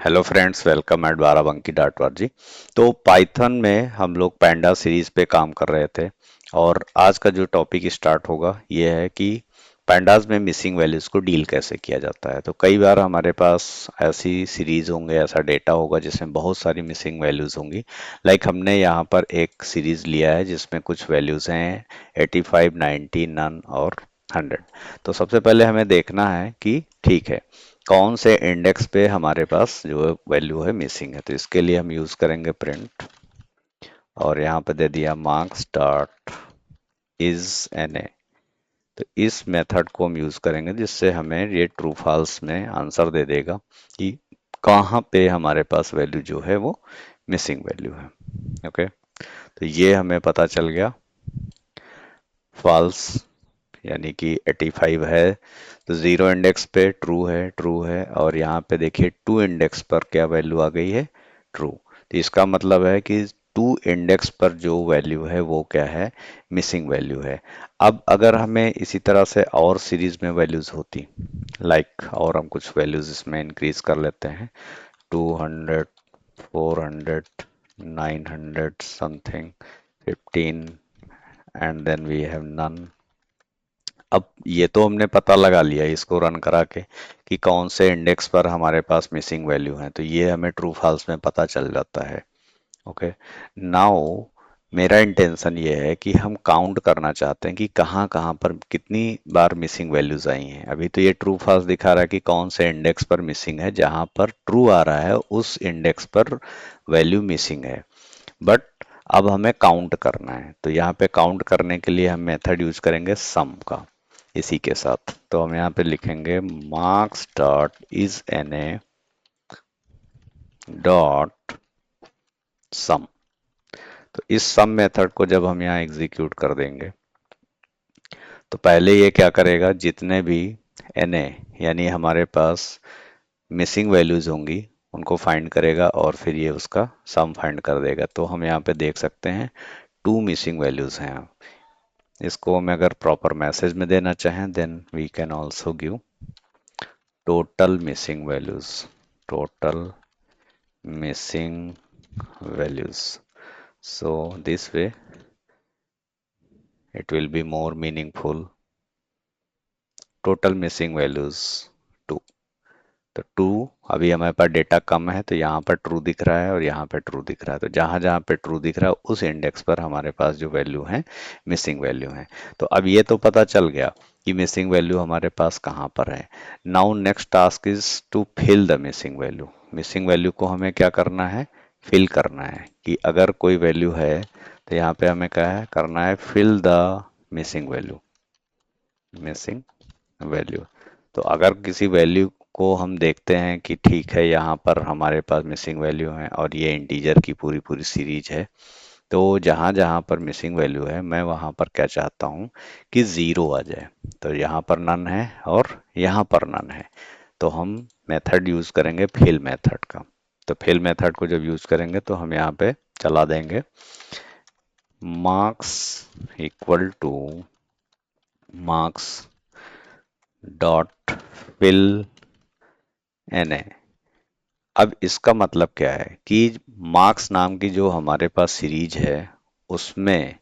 Hello friends, welcome at बाराबंकी.org। तो Python में हम लोग पैंडा सीरीज पे काम कर रहे थे और आज का जो टॉपिक स्टार्ट होगा ये है कि पैंडाज में मिसिंग वैल्यूज को डील कैसे किया जाता है। तो कई बार हमारे पास ऐसी सीरीज होंगे, ऐसा डेटा होगा जिसमें बहुत सारी मिसिंग वैल्यूज होंगी। लाइक हमने यहाँ पर एक सीरीज लिया है जिसमें कुछ वैल्यूज हैं 85, 90, नन और 100। तो सबसे पहले हमें देखना है कि ठीक है, कौन से इंडेक्स पे हमारे पास जो वैल्यू है मिसिंग है। तो इसके लिए हम यूज करेंगे प्रिंट और यहाँ पे दे दिया marks dot is N a. तो इस मेथड को हम यूज करेंगे जिससे हमें ये ट्रू फॉल्स में आंसर दे देगा कि कहाँ पे हमारे पास वैल्यू जो है वो मिसिंग वैल्यू है। ओके, तो ये हमें पता चल गया फॉल्स, यानी कि 85 है तो जीरो इंडेक्स पे ट्रू है और यहाँ पे देखिए टू इंडेक्स पर क्या वैल्यू आ गई है, ट्रू। तो इसका मतलब है कि टू इंडेक्स पर जो वैल्यू है वो क्या है, मिसिंग वैल्यू है। अब अगर हमें इसी तरह से और सीरीज में वैल्यूज होती, लाइक और हम कुछ वैल्यूज इसमें इंक्रीज कर लेते हैं, 200, 400, 900 something, 15 and then we have none. अब ये तो हमने पता लगा लिया इसको रन करा के कि कौन से इंडेक्स पर हमारे पास मिसिंग वैल्यू है, तो ये हमें ट्रू फॉल्स में पता चल जाता है। ओके, नाउ मेरा इंटेंशन ये है कि हम काउंट करना चाहते हैं कि कहाँ कहाँ पर कितनी बार मिसिंग वैल्यूज आई हैं। अभी तो ये ट्रू फॉल्स दिखा रहा है कि कौन से इंडेक्स पर मिसिंग है, जहां पर ट्रू आ रहा है उस इंडेक्स पर वैल्यू मिसिंग है। बट अब हमें काउंट करना है, तो यहाँ पे काउंट करने के लिए हम मेथड यूज करेंगे सम का इसी के साथ। तो हम यहाँ पे लिखेंगे marks dot is N A dot sum. तो इस सम मेथड को जब हम यहाँ एग्जीक्यूट कर देंगे तो पहले ये क्या करेगा, जितने भी एन ए यानी हमारे पास मिसिंग वैल्यूज होंगी उनको फाइंड करेगा और फिर ये उसका सम फाइंड कर देगा। तो हम यहाँ पे देख सकते हैं टू मिसिंग वैल्यूज हैं। इसको हम अगर प्रॉपर मैसेज में देना चाहें then we can also give total missing values, total missing values. So this way it will be more meaningful. Total missing values 2। तो 2, अभी हमारे पास डेटा कम है तो यहाँ पर ट्रू दिख रहा है और यहाँ पे ट्रू दिख रहा है। तो जहाँ जहाँ पे ट्रू दिख रहा है उस इंडेक्स पर हमारे पास जो वैल्यू है मिसिंग वैल्यू है। तो अब ये तो पता चल गया कि मिसिंग वैल्यू हमारे पास कहाँ पर है। Now next task is to fill the missing value. Missing value को हमें क्या करना है, फिल करना है। कि अगर कोई वैल्यू है तो यहाँ पे हमें क्या है करना है, fill the missing value, missing value. तो अगर किसी वैल्यू को हम देखते हैं कि ठीक है यहाँ पर हमारे पास मिसिंग वैल्यू है और ये इंटीजर की पूरी पूरी सीरीज है, तो जहाँ जहाँ पर मिसिंग वैल्यू है मैं वहाँ पर क्या चाहता हूँ कि ज़ीरो आ जाए। तो यहाँ पर नन है और यहाँ पर नन है, तो हम मेथड यूज़ करेंगे फिल मेथड का। तो फिल मेथड को जब यूज़ करेंगे तो हम यहाँ पे चला देंगे marks equal to marks dot fill n a. अब इसका मतलब क्या है कि मार्क्स नाम की जो हमारे पास सीरीज है उसमें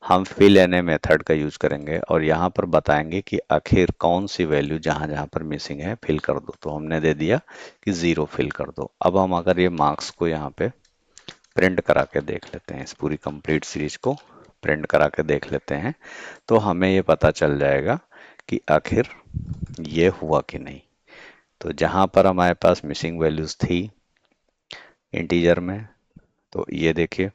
हम फिल एन ए मेथड का यूज करेंगे और यहाँ पर बताएंगे कि आखिर कौन सी वैल्यू जहाँ जहाँ पर मिसिंग है फिल कर दो। तो हमने दे दिया कि ज़ीरो फिल कर दो। अब हम अगर ये मार्क्स को यहाँ पे प्रिंट करा के देख लेते हैं, इस पूरी कंप्लीट सीरीज को प्रिंट करा के देख लेते हैं, तो हमें ये पता चल जाएगा कि आखिर ये हुआ कि नहीं। तो जहाँ पर हमारे पास मिसिंग वैल्यूज थी इंटीजर में, तो ये देखिए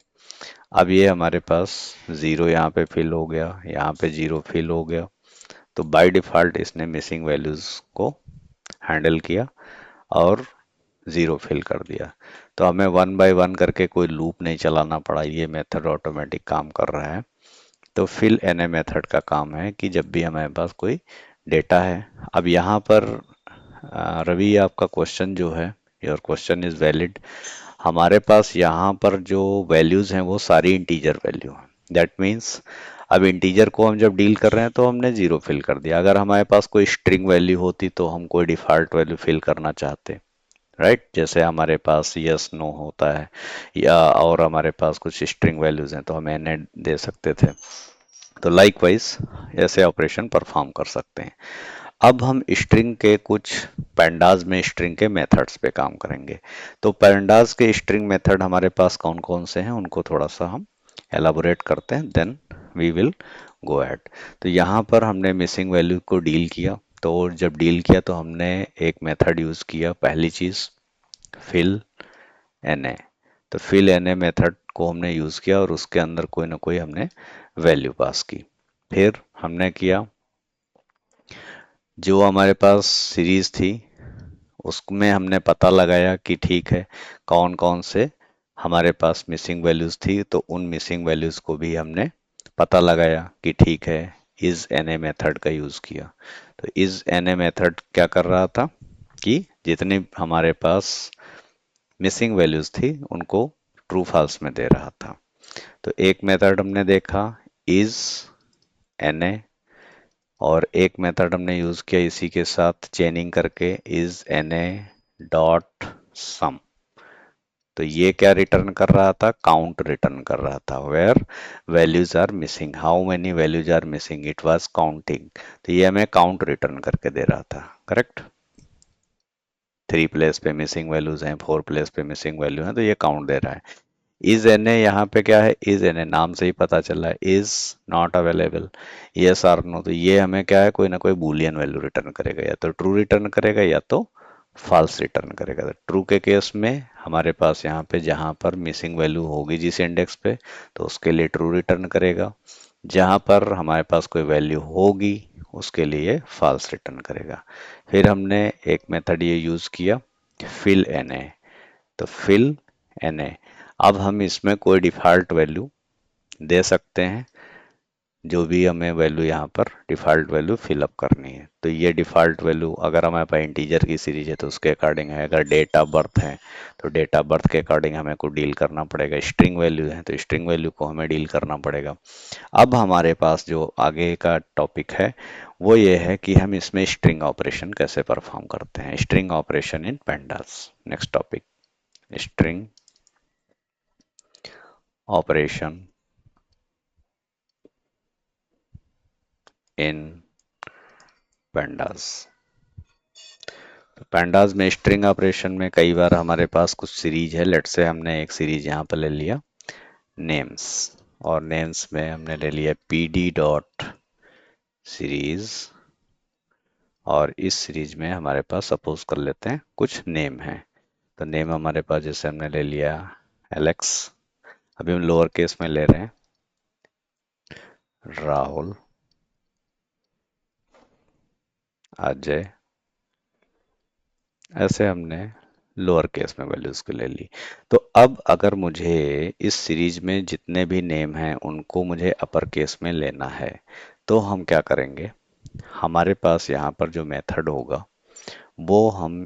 अब ये हमारे पास ज़ीरो यहाँ पे फिल हो गया, यहाँ पे ज़ीरो फिल हो गया। तो बाय डिफ़ॉल्ट इसने मिसिंग वैल्यूज़ को हैंडल किया और ज़ीरो फिल कर दिया। तो हमें वन बाय वन करके कोई लूप नहीं चलाना पड़ा, ये मेथड ऑटोमेटिक काम कर रहा है। तो फिल एन ए मेथड का काम है कि जब भी हमारे पास कोई डेटा है। अब यहाँ पर रवि, आपका क्वेश्चन जो है, योर क्वेश्चन इज वैलिड। हमारे पास यहाँ पर जो वैल्यूज हैं वो सारी इंटीजर वैल्यू हैं। दैट मीन्स अब इंटीजर को हम जब डील कर रहे हैं तो हमने जीरो फिल कर दिया। अगर हमारे पास कोई स्ट्रिंग वैल्यू होती तो हम कोई डिफॉल्ट वैल्यू फिल करना चाहते, राइट। जैसे हमारे पास यस नो होता है, या और हमारे पास कुछ स्ट्रिंग वैल्यूज हैं तो हम एन दे सकते थे। तो लाइकवाइज ऐसे ऑपरेशन परफॉर्म कर सकते हैं। अब हम स्ट्रिंग के कुछ पैंडाज में स्ट्रिंग के मेथड्स पे काम करेंगे। तो पैंडाज के स्ट्रिंग मेथड हमारे पास कौन कौन से हैं उनको थोड़ा सा हम एलाबोरेट करते हैं, then we will go ahead. तो यहाँ पर हमने मिसिंग वैल्यू को डील किया। तो जब डील किया तो हमने एक मेथड यूज किया, पहली चीज फिल एन ए। तो फिल एन ए मेथड को हमने यूज किया और उसके अंदर कोई ना कोई हमने वैल्यू पास की। फिर हमने किया, जो हमारे पास सीरीज थी उसमें हमने पता लगाया कि ठीक है कौन कौन से हमारे पास मिसिंग वैल्यूज थी, तो उन मिसिंग वैल्यूज को भी हमने पता लगाया कि ठीक है, इज एन ए मेथड का यूज किया। तो इज एन ए मेथड क्या कर रहा था कि जितनी हमारे पास मिसिंग वैल्यूज थी उनको ट्रू फॉल्स में दे रहा था। तो एक मेथड हमने देखा इज एन ए, और एक मेथड हमने यूज किया इसी के साथ चेनिंग करके, is an A dot sum. तो ये क्या रिटर्न कर रहा था, काउंट रिटर्न कर रहा था, where values are missing, how many values are missing, it was counting. तो ये हमें काउंट रिटर्न करके दे रहा था, करेक्ट। 3 प्लेस पे मिसिंग वैल्यूज हैं, 4 प्लेस पे मिसिंग वैल्यू हैं, तो ये काउंट दे रहा है। इज एन ए यहाँ पे क्या है, इज एन ए नाम से ही पता चला है, is not available, yes or no. तो ये हमें क्या है, कोई ना कोई बूलियन वैल्यू रिटर्न करेगा, या तो ट्रू रिटर्न करेगा या तो फॉल्स रिटर्न करेगा। तो ट्रू के केस में हमारे पास यहाँ पे जहाँ पर मिसिंग वैल्यू होगी जिस इंडेक्स पे, तो उसके लिए ट्रू रिटर्न करेगा। जहाँ पर हमारे पास कोई वैल्यू होगी उसके लिए फॉल्स रिटर्न करेगा। फिर हमने एक मेथड ये यूज किया फिल एन ए। तो फिल एन ए, अब हम इसमें कोई डिफ़ॉल्ट वैल्यू दे सकते हैं, जो भी हमें वैल्यू यहाँ पर डिफ़ॉल्ट वैल्यू फिलअप करनी है। तो ये डिफ़ॉल्ट वैल्यू अगर हमारे पास इंटीजर की सीरीज है तो उसके अकॉर्डिंग है, अगर डेट ऑफ बर्थ है तो डेट ऑफ बर्थ के अकॉर्डिंग हमें को डील करना पड़ेगा, स्ट्रिंग वैल्यू है तो स्ट्रिंग वैल्यू को हमें डील करना पड़ेगा। अब हमारे पास जो आगे का टॉपिक है वो ये है कि हम इसमें स्ट्रिंग ऑपरेशन कैसे परफॉर्म करते हैं, string operation in pandas. Next topic, string operation in pandas. तो पेंडास में स्ट्रिंग ऑपरेशन में कई बार हमारे पास कुछ सीरीज है, लेट से हमने एक सीरीज यहाँ पर ले लिया नेम्स, और नेम्स में हमने ले लिया पी डी डॉट सीरीज, और इस सीरीज में हमारे पास सपोज कर लेते हैं कुछ नेम है। तो नेम हमारे पास जैसे हमने ले लिया एलेक्स, अभी हम लोअर केस में ले रहे हैं, राहुल, अजय, ऐसे हमने लोअर केस में वैल्यूज को ले ली। तो अब अगर मुझे इस सीरीज में जितने भी नेम हैं उनको मुझे अपर केस में लेना है, तो हम क्या करेंगे, हमारे पास यहाँ पर जो मेथड होगा वो हम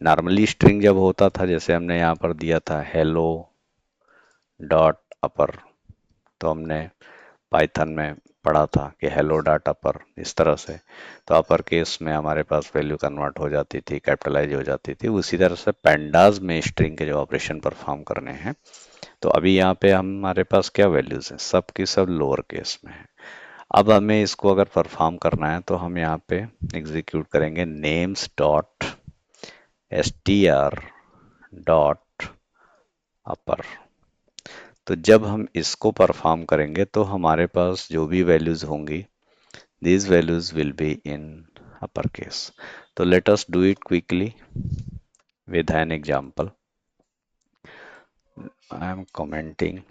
नॉर्मली स्ट्रिंग जब होता था, जैसे हमने यहाँ पर दिया था हेलो डॉट अपर, तो हमने पाइथन में पढ़ा था कि हेलो डॉट अपर इस तरह से, तो अपर केस में हमारे पास वैल्यू कन्वर्ट हो जाती थी, कैपिटलाइज हो जाती थी। उसी तरह से पेंडाज में स्ट्रिंग के जो ऑपरेशन परफॉर्म करने हैं, तो अभी यहाँ पे हमारे पास क्या वैल्यूज हैं, सब की सब लोअर केस में है। अब हमें इसको अगर परफॉर्म करना है तो हम यहाँ पे एग्जीक्यूट करेंगे names dot S T R dot upper. तो जब हम इसको परफॉर्म करेंगे तो हमारे पास जो भी वैल्यूज होंगी, these values will be in uppercase. So let us do it quickly with an example. I am commenting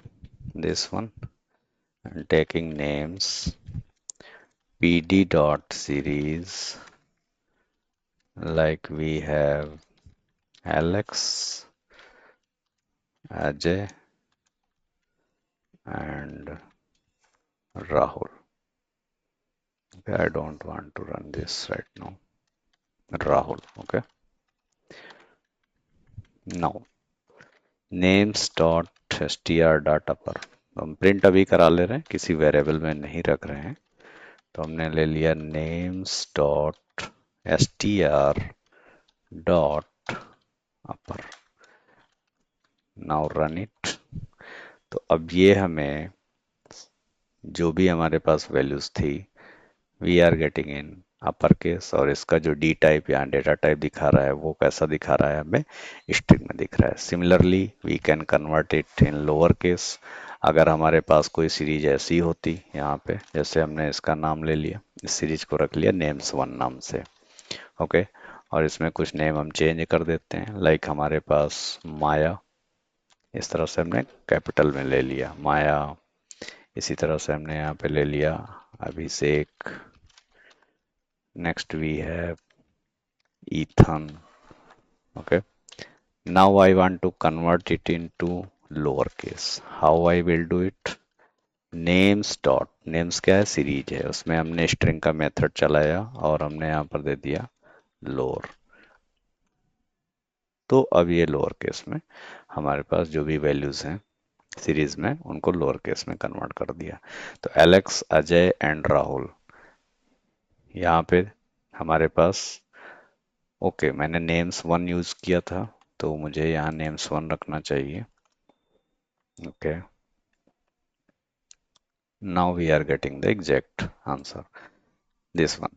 this one and taking names pd dot series, like we have Alex, Ajay and Rahul. Okay, I don't want to run this right now. Rahul. Okay. Now names dot str dot upper, हम print अभी करा ले रहे हैं, किसी variable में नहीं रख रहे हैं। तो हमने ले लिया names dot S T R dot upper. Now run it. तो अब ये हमें जो भी हमारे पास वैल्यूज थी we are getting in upper case, और इसका जो डी टाइप या डेटा टाइप दिखा रहा है वो कैसा दिखा रहा है, हमें स्ट्रिंग में दिख रहा है। Similarly we can convert it in lower case. अगर हमारे पास कोई सीरीज ऐसी होती यहाँ पे, जैसे हमने इसका नाम ले लिया, इस सीरीज को रख लिया नेम्स वन नाम से, ओके, और इसमें कुछ नेम हम चेंज कर देते हैं, लाइक हमारे पास माया, इस तरह से हमने कैपिटल में ले लिया माया। इसी तरह से हमने यहाँ पे ले लिया Abhishek. Next we have Ethan. Okay. Now I want to convert it into lowercase. How I will do it? Names dot names क्या है, सीरीज है, उसमें हमने स्ट्रिंग का मेथड चलाया और हमने यहाँ पर दे दिया लोअर। तो अब ये लोअर केस में हमारे पास जो भी वैल्यूज हैं सीरीज में उनको लोअर केस में कन्वर्ट कर दिया। तो एलेक्स, अजय एंड राहुल, यहाँ पे हमारे पास, ओके, मैंने नेम्स वन यूज किया था तो मुझे यहाँ नेम्स वन रखना चाहिए। Okay, now we are getting the exact answer, this one.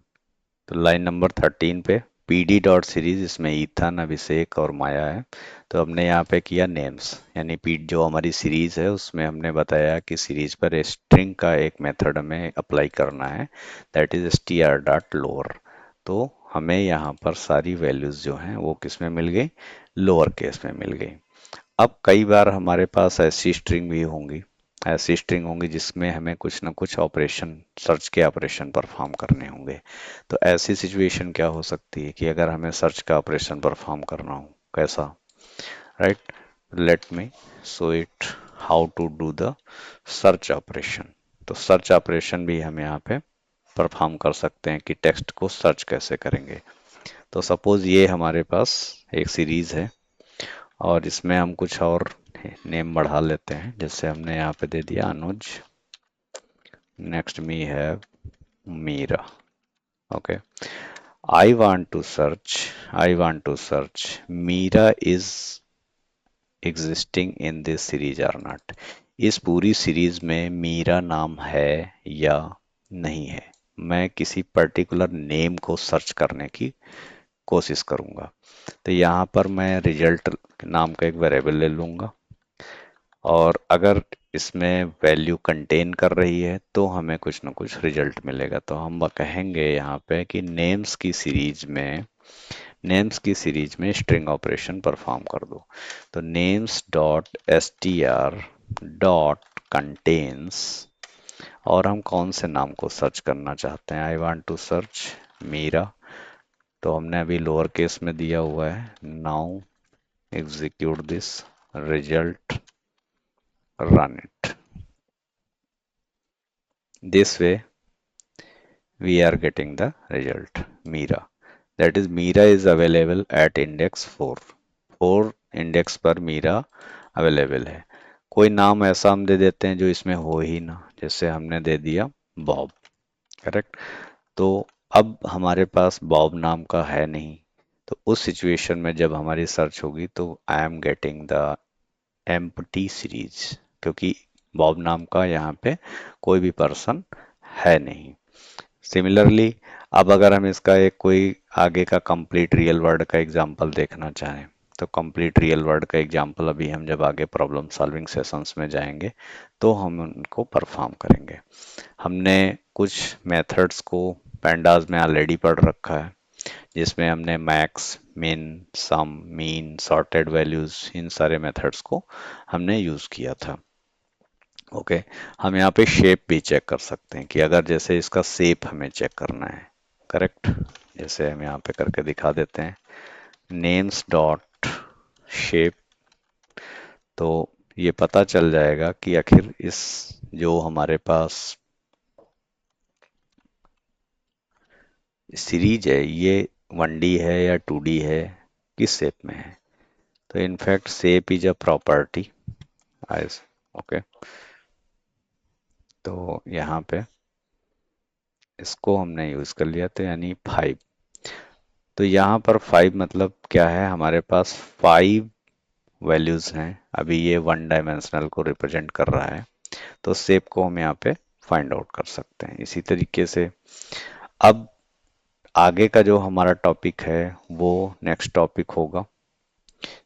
तो लाइन नंबर 13 पे पी डी डॉट सीरीज, इसमें ईथन, अभिषेक और माया है। तो हमने यहाँ पे किया नेम्स, यानी पी जो हमारी सीरीज है उसमें हमने बताया कि सीरीज पर स्ट्रिंग का एक मेथड हमें अप्लाई करना है, that is str dot lower. तो हमें यहाँ पर सारी वैल्यूज जो हैं वो किस में मिल गई, लोअर केस में मिल गई। अब कई बार हमारे पास ऐसी स्ट्रिंग होंगी जिसमें हमें कुछ ना कुछ ऑपरेशन, सर्च के ऑपरेशन परफॉर्म करने होंगे। तो ऐसी सिचुएशन क्या हो सकती है कि अगर हमें सर्च का ऑपरेशन परफॉर्म करना हो, कैसा, right, let me show it how to do the search operation. तो सर्च ऑपरेशन भी हम यहाँ पे परफॉर्म कर सकते हैं कि टेक्स्ट को सर्च कैसे करेंगे। तो सपोज ये हमारे पास एक सीरीज है और इसमें हम कुछ और नेम बढ़ा लेते हैं, जैसे हमने यहाँ पे दे दिया Anuj. Next me have Meera. Okay, I want to search Meera is existing in this series or not. इस पूरी सीरीज में मीरा नाम है या नहीं है, मैं किसी पर्टिकुलर नेम को सर्च करने की कोशिश करूंगा। तो यहाँ पर मैं रिजल्ट नाम का एक वेरिएबल ले लूंगा, और अगर इसमें वैल्यू कंटेन कर रही है तो हमें कुछ ना कुछ रिजल्ट मिलेगा। तो हम कहेंगे यहाँ पे कि नेम्स की सीरीज में स्ट्रिंग ऑपरेशन परफॉर्म कर दो। तो names dot S T R dot contains, और हम कौन से नाम को सर्च करना चाहते हैं, I want to search Meera. तो हमने अभी लोअर केस में दिया हुआ है, now execute this result, run it. This way we are getting the result Mira. That is Mira is available at index 4. 4 index पर मीरा अवेलेबल है। कोई नाम ऐसा हम दे देते हैं जो इसमें हो ही ना, जैसे हमने दे दिया बॉब, करेक्ट। तो अब हमारे पास बॉब नाम का है नहीं, तो उस सिचुएशन में जब हमारी सर्च होगी तो I am getting the empty series, क्योंकि बॉब नाम का यहाँ पे कोई भी पर्सन है नहीं। सिमिलरली अब अगर हम इसका एक कोई आगे का कंप्लीट रियल वर्ड का एग्जांपल देखना चाहें, तो कंप्लीट रियल वर्ड का एग्जांपल अभी हम जब आगे प्रॉब्लम सॉल्विंग सेशंस में जाएंगे तो हम उनको परफॉर्म करेंगे। हमने कुछ मेथड्स को पैंडाज में ऑलरेडी पढ़ रखा है, जिसमें हमने मैक्स, मिन, सम, मीन, सॉर्टेड वैल्यूज, इन सारे मेथड्स को हमने यूज किया था। ओके, हम यहाँ पे शेप भी चेक कर सकते हैं कि अगर जैसे इसका शेप हमें चेक करना है, करेक्ट, जैसे हम यहाँ पे करके दिखा देते हैं नेम्स डॉट शेप। तो ये पता चल जाएगा कि आखिर इस जो हमारे पास सीरीज है ये 1D है या 2D है, किस शेप में है। तो in fact shape is a property eyes, okay. तो यहाँ पे इसको हमने यूज कर लिया, तो यानी 5। तो यहाँ पर 5 मतलब क्या है, हमारे पास 5 वैल्यूज हैं। अभी ये वन डायमेंशनल को रिप्रेजेंट कर रहा है, तो शेप को हम यहाँ पे फाइंड आउट कर सकते हैं। इसी तरीके से अब आगे का जो हमारा टॉपिक है वो नेक्स्ट टॉपिक होगा,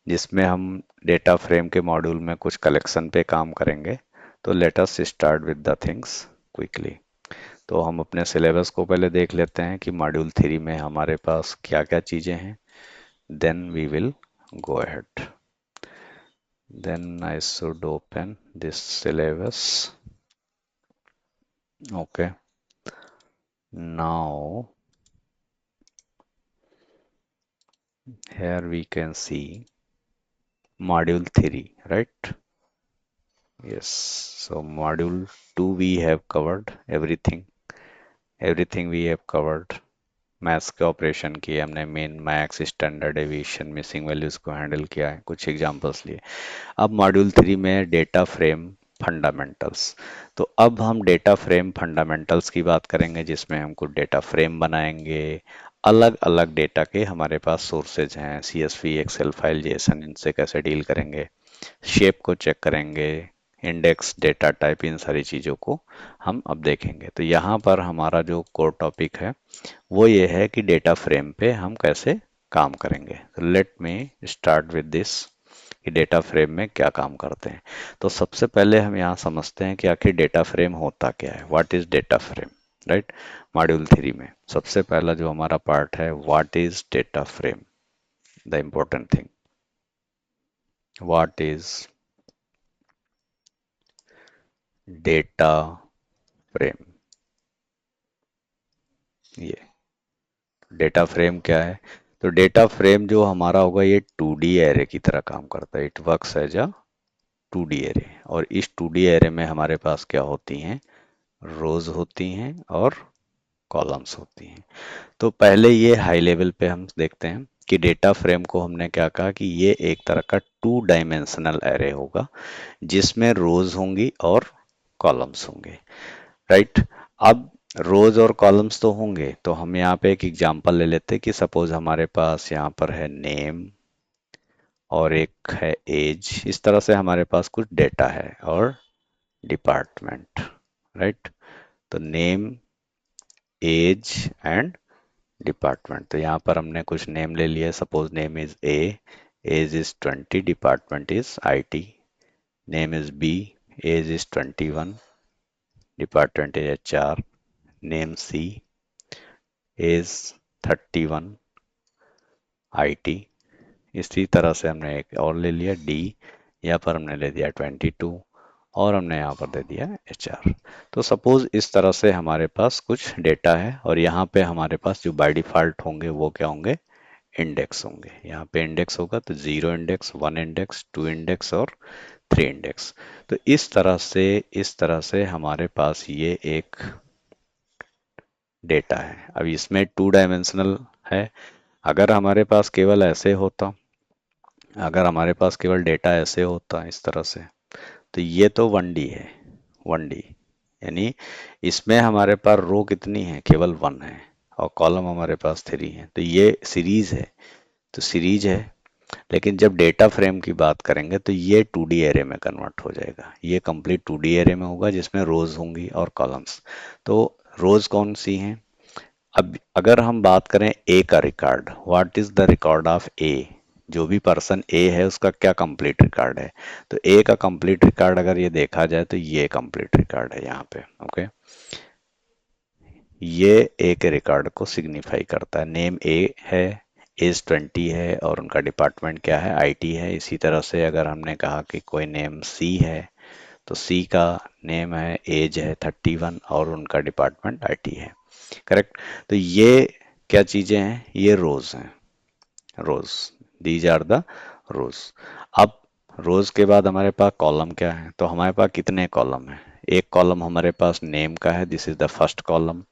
जिसमें हम डेटा फ्रेम के मॉड्यूल में कुछ कलेक्शन पे काम करेंगे। तो let us start with the things quickly. तो हम अपने सिलेबस को पहले देख लेते हैं कि मॉड्यूल 3 में हमारे पास क्या क्या चीज़ें हैं, then we will go ahead. Then I should open this syllabus. Okay. Now here we can see module 3, right? Yes. So module 2 we have covered everything. Everything we have covered. Maths के operation किए हमने, main max, standard deviation, missing values को handle किया है, कुछ examples लिए। अब module 3 में डेटा फ्रेम फंडामेंटल्स। तो अब हम डेटा फ्रेम फंडामेंटल्स की बात करेंगे, जिसमें हम कुछ डेटा फ्रेम बनाएंगे। अलग अलग डेटा के हमारे पास सोर्सेज हैं, CSV, एक्सेल फाइल, जेसन, इनसे कैसे डील करेंगे, शेप को चेक करेंगे, इंडेक्स, डेटा टाइप, इन सारी चीज़ों को हम अब देखेंगे। तो यहाँ पर हमारा जो कोर टॉपिक है वो ये है कि डेटा फ्रेम पे हम कैसे काम करेंगे। तो let me start with this कि डेटा फ्रेम में क्या काम करते हैं। तो सबसे पहले हम यहाँ समझते हैं कि आखिर डेटा फ्रेम होता क्या है, what is data frame, right. Module 3 में सबसे पहला जो हमारा पार्ट है, what is data frame, the important thing, what is data frame. ये डेटा फ्रेम क्या है? तो डेटा फ्रेम जो हमारा होगा ये 2D एरे की तरह काम करता है। It works as a 2D array. और इस 2D एरे में हमारे पास क्या होती हैं, रोज होती हैं और कॉलम्स होती हैं। तो पहले ये हाई लेवल पे हम देखते हैं कि डेटा फ्रेम को हमने क्या कहा कि ये एक तरह का 2 डायमेंशनल एरे होगा, जिसमें रोज होंगी और कॉलम्स होंगे, राइट। अब रोज और कॉलम्स तो होंगे, तो हम यहाँ पे एक एग्जांपल ले लेते हैं कि सपोज हमारे पास यहाँ पर है नेम और एक है एज। इस तरह से हमारे पास कुछ डेटा है और डिपार्टमेंट, राइट। तो नेम, एज एंड डिपार्टमेंट। तो यहाँ पर हमने कुछ नेम ले लिया, suppose name is A, age is 20, department is IT, name is B, age is 21, department is HR, name C, age 31, IT। इसी तरह से हमने एक और ले लिया डी, यहाँ पर हमने ले दिया 22 और हमने यहाँ पर दे दिया HR। तो सपोज इस तरह से हमारे पास कुछ डेटा है और यहाँ पे हमारे पास जो बाय डिफॉल्ट होंगे वो क्या होंगे, इंडेक्स होंगे। यहाँ पे इंडेक्स होगा तो 0 इंडेक्स, 1 इंडेक्स, 2 इंडेक्स और 3 इंडेक्स। तो इस तरह से हमारे पास ये एक डेटा है। अब इसमें 2 डायमेंशनल है। अगर हमारे पास केवल ऐसे होता, अगर हमारे पास केवल डेटा ऐसे होता इस तरह से, तो ये तो 1D है, 1D, यानी इसमें हमारे पास रो कितनी है, केवल 1 है और कॉलम हमारे पास 3 है। तो ये सीरीज है, तो सीरीज है। लेकिन जब डेटा फ्रेम की बात करेंगे तो ये 2D एरे में कन्वर्ट हो जाएगा। ये कंप्लीट 2D एरे में होगा, जिसमें रोज होंगी और कॉलम्स। तो रोज कौन सी हैं? अब अगर हम बात करें ए का record, what is the record of A, जो भी पर्सन ए है उसका क्या कंप्लीट रिकॉर्ड है। तो ए का कंप्लीट रिकॉर्ड अगर ये देखा जाए तो ये कंप्लीट रिकॉर्ड है यहाँ पे, ओके। ये ए के रिकॉर्ड को सिग्निफाई करता है। नेम ए है, एज 20 है और उनका डिपार्टमेंट क्या है, IT है। इसी तरह से अगर हमने कहा कि कोई नेम सी है, तो सी का नेम है, एज है 31 और उनका डिपार्टमेंट IT है, करेक्ट। तो ये क्या चीजें हैं, ये रोज हैं, रोज, दीज आर द रोज। अब रोज के बाद हमारे पास कॉलम क्या है, तो हमारे पास कितने कॉलम है, एक कॉलम हमारे पास नेम का है, this is the first column.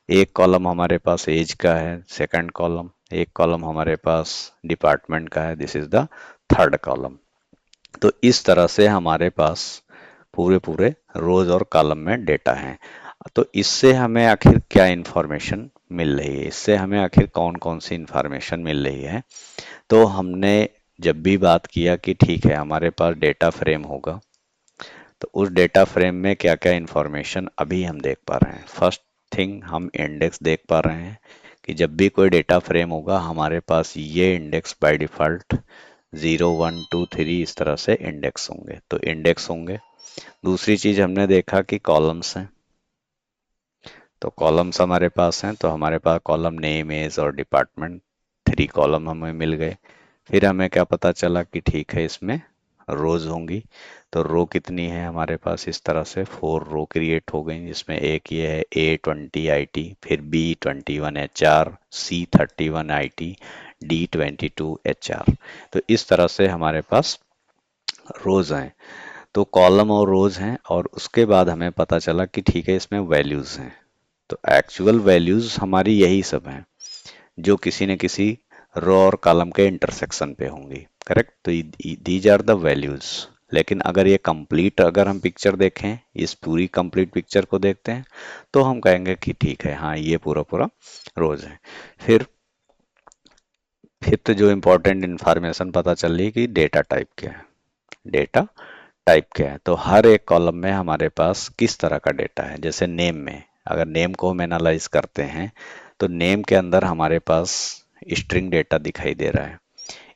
एक कॉलम हमारे पास एज का है, सेकंड कॉलम। एक कॉलम हमारे पास डिपार्टमेंट का है, this is the third column. तो इस तरह से हमारे पास पूरे पूरे रोज और कॉलम में डेटा है। तो इससे हमें आखिर क्या इंफॉर्मेशन मिल रही है। इससे हमें आखिर कौन कौन सी इंफॉर्मेशन मिल रही है। तो हमने जब भी बात किया कि ठीक है हमारे पास डेटा फ्रेम होगा, तो उस डेटा फ्रेम में क्या क्या इंफॉर्मेशन अभी हम देख पा रहे हैं। फर्स्ट थिंग, हम इंडेक्स देख पा रहे हैं कि जब भी कोई डेटा फ्रेम होगा हमारे पास ये इंडेक्स बाय डिफ़ॉल्ट 0 1 2 3 इस तरह से इंडेक्स होंगे, तो इंडेक्स होंगे। दूसरी चीज हमने देखा कि कॉलम्स हैं, तो कॉलम्स हमारे पास हैं, तो हमारे पास कॉलम नेम, एज और डिपार्टमेंट, 3 कॉलम हमें मिल गए। फिर हमें क्या पता चला कि ठीक है इसमें रोज होंगी, तो रो कितनी है हमारे पास, इस तरह से 4 रो क्रिएट हो गई, जिसमें एक ये है A20 IT, फिर B21 HR, C31 IT, D22 HR। तो इस तरह से हमारे पास रोज हैं। तो कॉलम और रोज हैं, और उसके बाद हमें पता चला कि ठीक है इसमें वैल्यूज हैं। तो एक्चुअल वैल्यूज हमारी यही सब हैं जो किसी न किसी रो और कॉलम के इंटरसेक्शन पे होंगी, करेक्ट। तो दीज आर द वैल्यूज। लेकिन अगर ये कंप्लीट, अगर हम पिक्चर देखें, इस पूरी कंप्लीट पिक्चर को देखते हैं, तो हम कहेंगे कि ठीक है हाँ ये पूरा पूरा रोज है। फिर फिफ्थ जो इम्पोर्टेंट इंफॉर्मेशन पता चल रही है कि डेटा टाइप क्या है। डेटा टाइप क्या है, तो हर एक कॉलम में हमारे पास किस तरह का डेटा है। जैसे नेम में, अगर नेम को हम एनालाइज करते हैं, तो नेम के अंदर हमारे पास स्ट्रिंग डेटा दिखाई दे रहा है।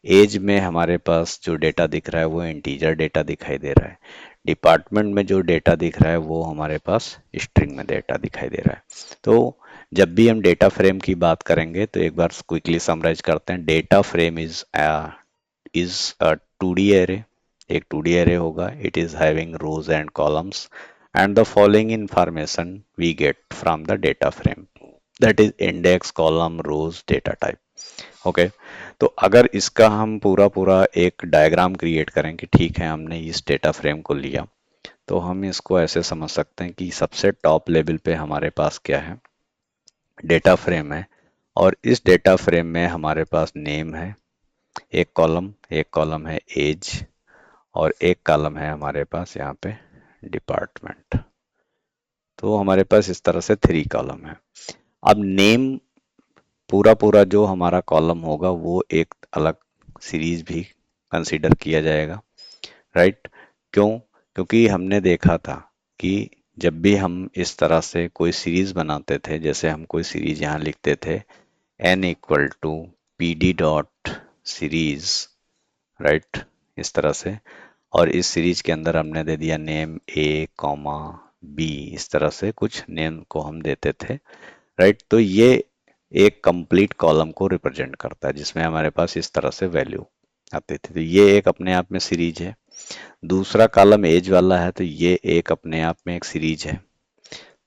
एज में हमारे पास जो डेटा दिख रहा है वो इंटीजर डेटा दिखाई दे रहा है। डिपार्टमेंट में जो डेटा दिख रहा है वो हमारे पास स्ट्रिंग में डेटा दिखाई दे रहा है। तो जब भी हम डेटा फ्रेम की बात करेंगे तो एक बार क्विकली समराइज करते हैं। Data frame is a 2D array, एक 2D एरे होगा। It is having rows and columns and the following information we get from the data frame, that is index, column, rows, data type. Okay, तो अगर इसका हम पूरा पूरा एक diagram create करें कि ठीक है हमने इस डेटा फ्रेम को लिया, तो हम इसको ऐसे समझ सकते हैं कि सबसे टॉप लेवल पे हमारे पास क्या है, डेटा फ्रेम है। और इस डेटा फ्रेम में हमारे पास नेम है एक कॉलम है एज, और एक कॉलम है हमारे पास यहाँ पे डिपार्टमेंट। तो हमारे पास इस तरह से 3 कॉलम है। अब नेम पूरा पूरा जो हमारा कॉलम होगा वो एक अलग सीरीज भी कंसीडर किया जाएगा, राइट। क्यों? क्योंकि हमने देखा था कि जब भी हम इस तरह से कोई सीरीज बनाते थे, जैसे हम कोई सीरीज यहाँ लिखते थे n = pd.series, राइट, इस तरह से। और इस सीरीज के अंदर हमने दे दिया नेम A, B, इस तरह से कुछ नेम को हम देते थे, राइट। तो ये एक कंप्लीट कॉलम को रिप्रेजेंट करता है जिसमें हमारे पास इस तरह से वैल्यू आती थी। तो ये एक अपने आप में सीरीज है। दूसरा कॉलम एज वाला है, तो ये एक अपने आप में एक सीरीज है।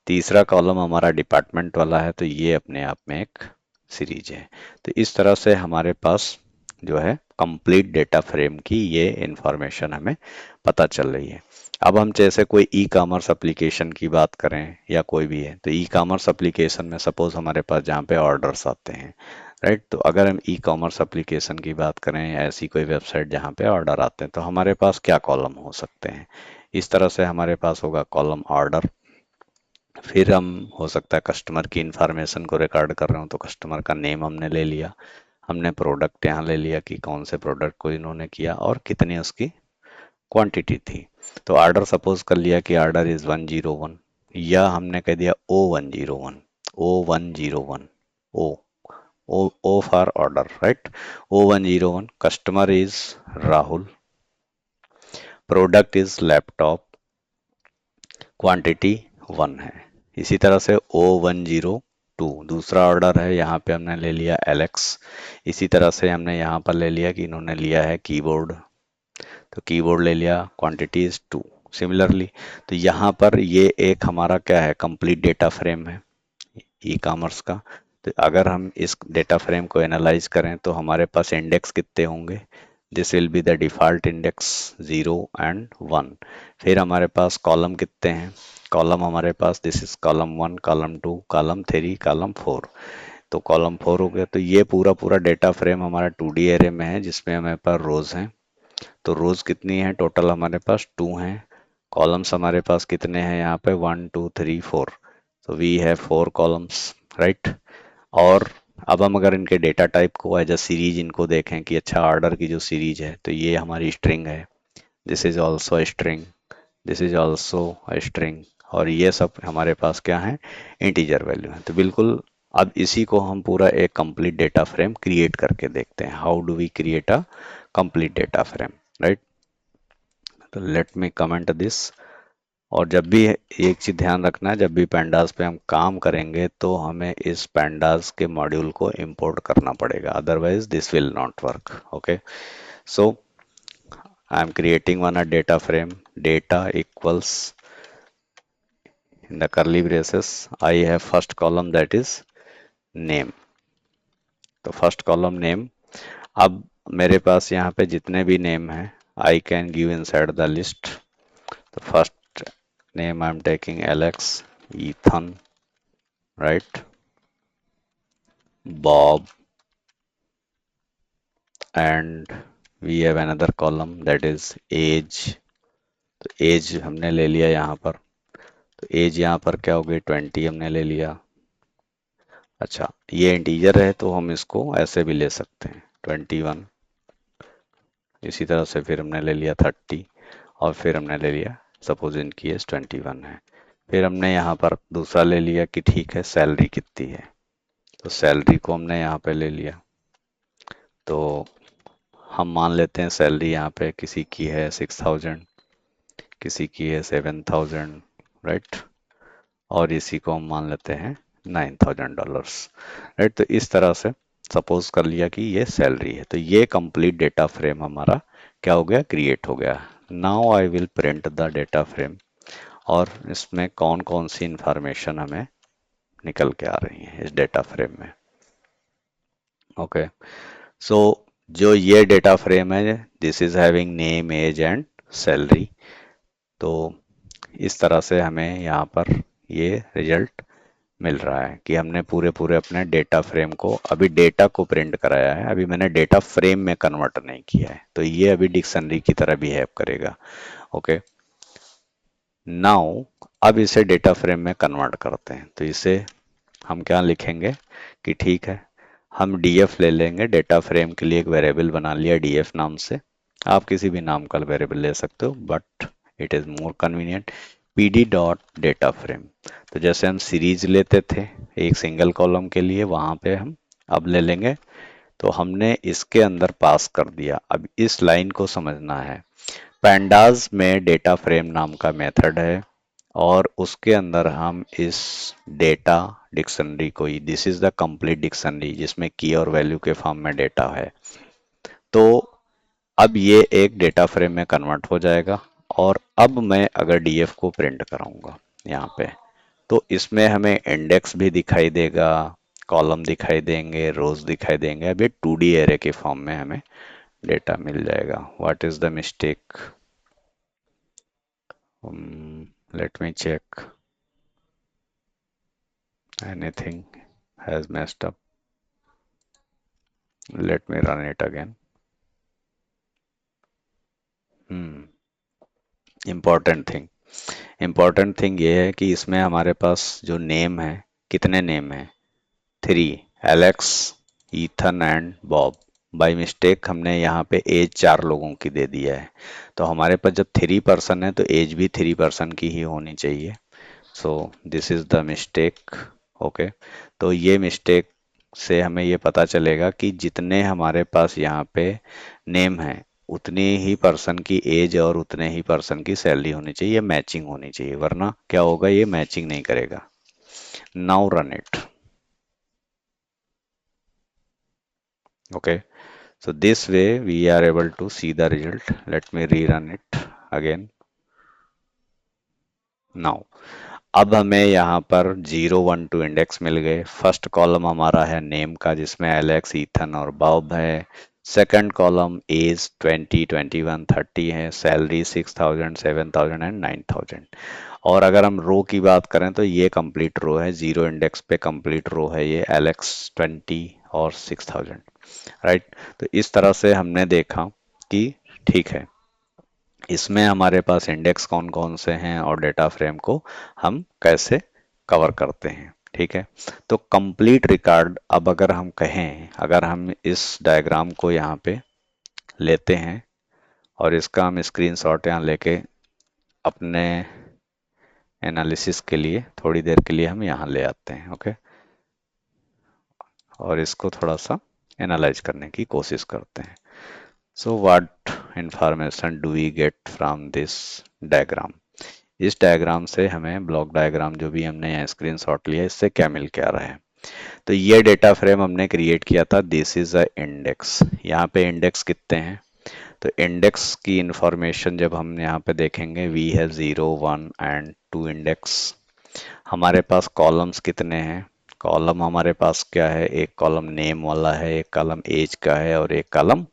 तीसरा कॉलम हमारा डिपार्टमेंट वाला है, तो ये अपने आप में एक सीरीज है। तो इस तरह से हमारे पास जो है कंप्लीट डेटा फ्रेम की ये इंफॉर्मेशन हमें पता चल रही है। अब हम जैसे कोई ई कॉमर्स एप्लीकेशन की बात करें या कोई भी है, तो ई कॉमर्स एप्लीकेशन में सपोज हमारे पास जहाँ पे ऑर्डर्स आते हैं, राइट। तो अगर हम ई कॉमर्स एप्लीकेशन की बात करें या ऐसी कोई वेबसाइट जहाँ पे ऑर्डर आते हैं, तो हमारे पास क्या कॉलम हो सकते हैं। इस तरह से हमारे पास होगा कॉलम ऑर्डर। फिर हम हो सकता है कस्टमर की इंफॉर्मेशन को रिकॉर्ड कर रहे हो, तो कस्टमर का नेम हमने ले लिया। हमने प्रोडक्ट यहाँ ले लिया कि कौन से प्रोडक्ट को इन्होंने किया और कितनी उसकी क्वांटिटी थी। तो ऑर्डर सपोज कर लिया कि ऑर्डर इज 101, या हमने कह दिया O101 O O for order, right. O101, customer is Rahul, product is laptop, quantity 1 है। इसी तरह से O102 दूसरा ऑर्डर है, यहाँ पे हमने ले लिया एलेक्स। इसी तरह से हमने यहाँ पर ले लिया कि इन्होंने लिया है कीबोर्ड, तो कीबोर्ड ले लिया, क्वांटिटी इज 2। सिमिलरली, तो यहाँ पर ये एक हमारा क्या है, कंप्लीट डेटा फ्रेम है ई कॉमर्स का। तो अगर हम इस डेटा फ्रेम को एनालाइज करें तो हमारे पास इंडेक्स कितने होंगे, this will be the default index 0 and 1। फिर हमारे पास कॉलम कितने हैं, कॉलम हमारे पास this is column 1, column 2, column 3, column 4। तो कॉलम 4 हो गया। तो ये पूरा पूरा डेटा फ्रेम हमारा 2D एरे में है जिसमें हमारे पास रोज हैं। तो रोज कितनी है, टोटल हमारे पास 2 हैं। कॉलम्स हमारे पास कितने हैं यहाँ पे, 1 2 3 4। तो वी हैव 4 कॉलम्स, राइट। और अब हम अगर इनके डेटा टाइप को एज अ सीरीज इनको देखें कि अच्छा ऑर्डर की जो सीरीज है तो ये हमारी स्ट्रिंग है, this is also string, this is also string, और ये सब हमारे पास क्या है, इंटीजर वैल्यू है। तो बिल्कुल अब इसी को हम पूरा एक कंप्लीट डेटा फ्रेम क्रिएट करके देखते हैं। How do we create a complete data frame, right. तो लेट मी कमेंट दिस। और जब भी एक चीज ध्यान रखना है, जब भी pandas पे हम काम करेंगे तो हमें इस pandas के मॉड्यूल को इंपोर्ट करना पड़ेगा, otherwise this will not work. Okay, so I am creating one a data frame, data equals, in the curly braces I have first column that is name। तो फर्स्ट कॉलम नेम। अब मेरे पास यहाँ पे जितने भी नेम हैं I can give inside the list. तो first name I am taking Alex, Ethan, right, Bob, and we have another column that is age. तो एज हमने ले लिया यहाँ पर। तो एज यहाँ पर क्या हो गई, 20 हमने ले लिया। अच्छा, ये इंटीजर है तो हम इसको ऐसे भी ले सकते हैं, 21। इसी तरह से फिर हमने ले लिया 30, और फिर हमने ले लिया, सपोज इनकी एज 21 है। फिर हमने यहाँ पर दूसरा ले लिया कि ठीक है सैलरी कितनी है, तो सैलरी को हमने यहाँ पे ले लिया। तो हम मान लेते हैं सैलरी यहाँ पे किसी की है 6000, किसी की है 7000, राइट, और इसी को हम मान लेते हैं $9000, राइट। तो इस तरह से सपोज कर लिया कि ये सैलरी है। तो ये कंप्लीट डेटा फ्रेम हमारा क्या हो गया, क्रिएट हो गया। Now I will print the data frame, और इसमें कौन कौन सी इंफॉर्मेशन हमें निकल के आ रही है इस डेटा फ्रेम में। ओके, सो जो ये डेटा फ्रेम है, this is having name, age and salary. तो इस तरह से हमें यहाँ पर ये रिजल्ट मिल रहा है कि हमने पूरे पूरे अपने डेटा फ्रेम को, अभी डेटा को प्रिंट कराया है, अभी मैंने डेटा फ्रेम में कन्वर्ट नहीं किया है। तो ये अभी डिक्शनरी की तरह बिहेव करेगा। ओके, नाउ अब इसे डेटा फ्रेम में कन्वर्ट करते हैं। तो इसे हम क्या लिखेंगे कि ठीक है, हम df ले लेंगे, डेटा फ्रेम के लिए एक वेरिएबल बना लिया df नाम से। आप किसी भी नाम का वेरिएबल ले सकते हो, but it is more convenient, pd dot data frame. तो जैसे हम सीरीज लेते थे एक सिंगल कॉलम के लिए, वहाँ पे हम अब ले लेंगे। तो हमने इसके अंदर पास कर दिया। अब इस लाइन को समझना है, पैंडाज में डेटा फ्रेम नाम का मेथड है, और उसके अंदर हम इस डेटा डिक्शनरी को ही, this is the complete dictionary जिसमें की और वैल्यू के फॉर्म में डेटा है। तो अब ये एक डेटा फ्रेम में कन्वर्ट हो जाएगा। और अब मैं अगर डीएफ को प्रिंट कराऊंगा यहाँ पे, तो इसमें हमें इंडेक्स भी दिखाई देगा, कॉलम दिखाई देंगे, रोज दिखाई देंगे। अब ये 2D एरे के फॉर्म में हमें डेटा मिल जाएगा। What is the mistake, let me check, anything has messed up, let me run it again। Important thing ये है कि इसमें हमारे पास जो नेम है, कितने नेम है, 3, Alex, Ethan and Bob. By mistake हमने यहाँ पे एज 4 लोगों की दे दिया है। तो हमारे पास जब 3 पर्सन है तो एज भी 3 पर्सन की ही होनी चाहिए। So this is the mistake. Okay, तो ये मिस्टेक से हमें ये पता चलेगा कि जितने हमारे पास यहाँ पे नेम है, उतनी ही पर्सन की एज और उतने ही पर्सन की सैलरी होनी चाहिए, मैचिंग होनी चाहिए, वरना क्या होगा, ये मैचिंग नहीं करेगा। Now run it. Okay, so this way we are able to see the result। let me rerun it again now। अब हमें यहाँ पर 0 1 2 इंडेक्स मिल गए। फर्स्ट कॉलम हमारा है नेम का, जिसमें एलेक्स, ईथन और बॉब है। सेकंड कॉलम एज 20 21 30 है। Salary 6000 7000 and 9000। और अगर हम रो की बात करें तो ये कंप्लीट रो है, 0 इंडेक्स पे कंप्लीट रो है ये, एलेक्स 20 और 6000, राइट। तो इस तरह से हमने देखा कि ठीक है, इसमें हमारे पास इंडेक्स कौन कौन से हैं और डेटा फ्रेम को हम कैसे कवर करते हैं। ठीक है। तो कंप्लीट रिकॉर्ड, अब अगर हम कहें, अगर हम इस डायग्राम को यहाँ पे लेते हैं और इसका हम स्क्रीनशॉट यहाँ लेके अपने एनालिसिस के लिए थोड़ी देर के लिए हम यहाँ ले आते हैं, ओके, और इसको थोड़ा सा एनालाइज करने की कोशिश करते हैं। So what information do we get from this diagram. इस डायग्राम से हमें, ब्लॉक डायग्राम जो भी हमने यहाँ स्क्रीनशॉट लिया, इससे क्या मिल के आ रहा है। तो ये डेटा फ्रेम हमने क्रिएट किया था, दिस इज अ इंडेक्स। यहाँ पे इंडेक्स कितने हैं, तो इंडेक्स की इंफॉर्मेशन जब हम यहाँ पे देखेंगे, वी है 0 1 एंड 2 इंडेक्स। हमारे पास कॉलम्स कितने हैं, कॉलम हमारे पास क्या है, एक कॉलम नेम वाला है, एक कॉलम एज का है और एक कॉलम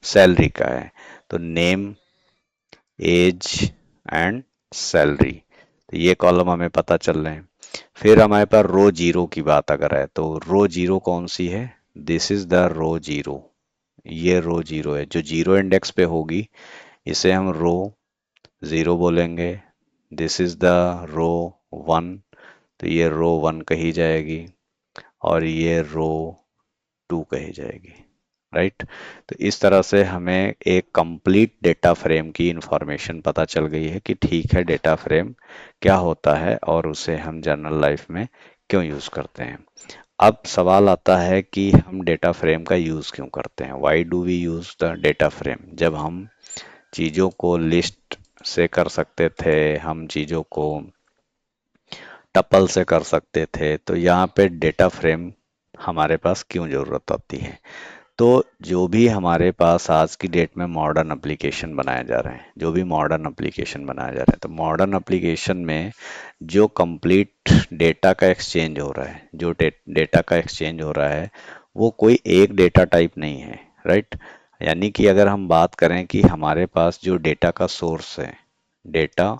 सैलरी का है। तो नेम, एज एंड सैलरी, तो ये कॉलम हमें पता चल रहे हैं। फिर हमारे पास रो जीरो की बात अगर है, तो रो जीरो कौन सी है, this is the row zero. ये रो जीरो है जो जीरो इंडेक्स पे होगी, इसे हम रो जीरो बोलेंगे। This is the row one, तो ये रो वन कही जाएगी और ये रो टू कही जाएगी, राइट। तो इस तरह से हमें एक कंप्लीट डेटा फ्रेम की इंफॉर्मेशन पता चल गई है कि ठीक है, डेटा फ्रेम क्या होता है और उसे हम जनरल लाइफ में क्यों यूज करते हैं। अब सवाल आता है कि हम डेटा फ्रेम का यूज क्यों करते हैं, why do we use the data frame. जब हम चीजों को लिस्ट से कर सकते थे, हम चीजों को टपल से कर सकते थे, तो यहाँ पे डेटा फ्रेम हमारे पास क्यों जरूरत आती है। तो जो भी हमारे पास आज की डेट में मॉडर्न एप्लीकेशन बनाए जा रहे हैं, जो भी मॉडर्न एप्लीकेशन बनाए जा रहे हैं, तो मॉडर्न एप्लीकेशन में जो कंप्लीट डेटा का एक्सचेंज हो रहा है, जो डेटा का एक्सचेंज हो रहा है, वो कोई एक डेटा टाइप नहीं है, राइट। यानी कि अगर हम बात करें कि हमारे पास जो डेटा का सोर्स है, डेटा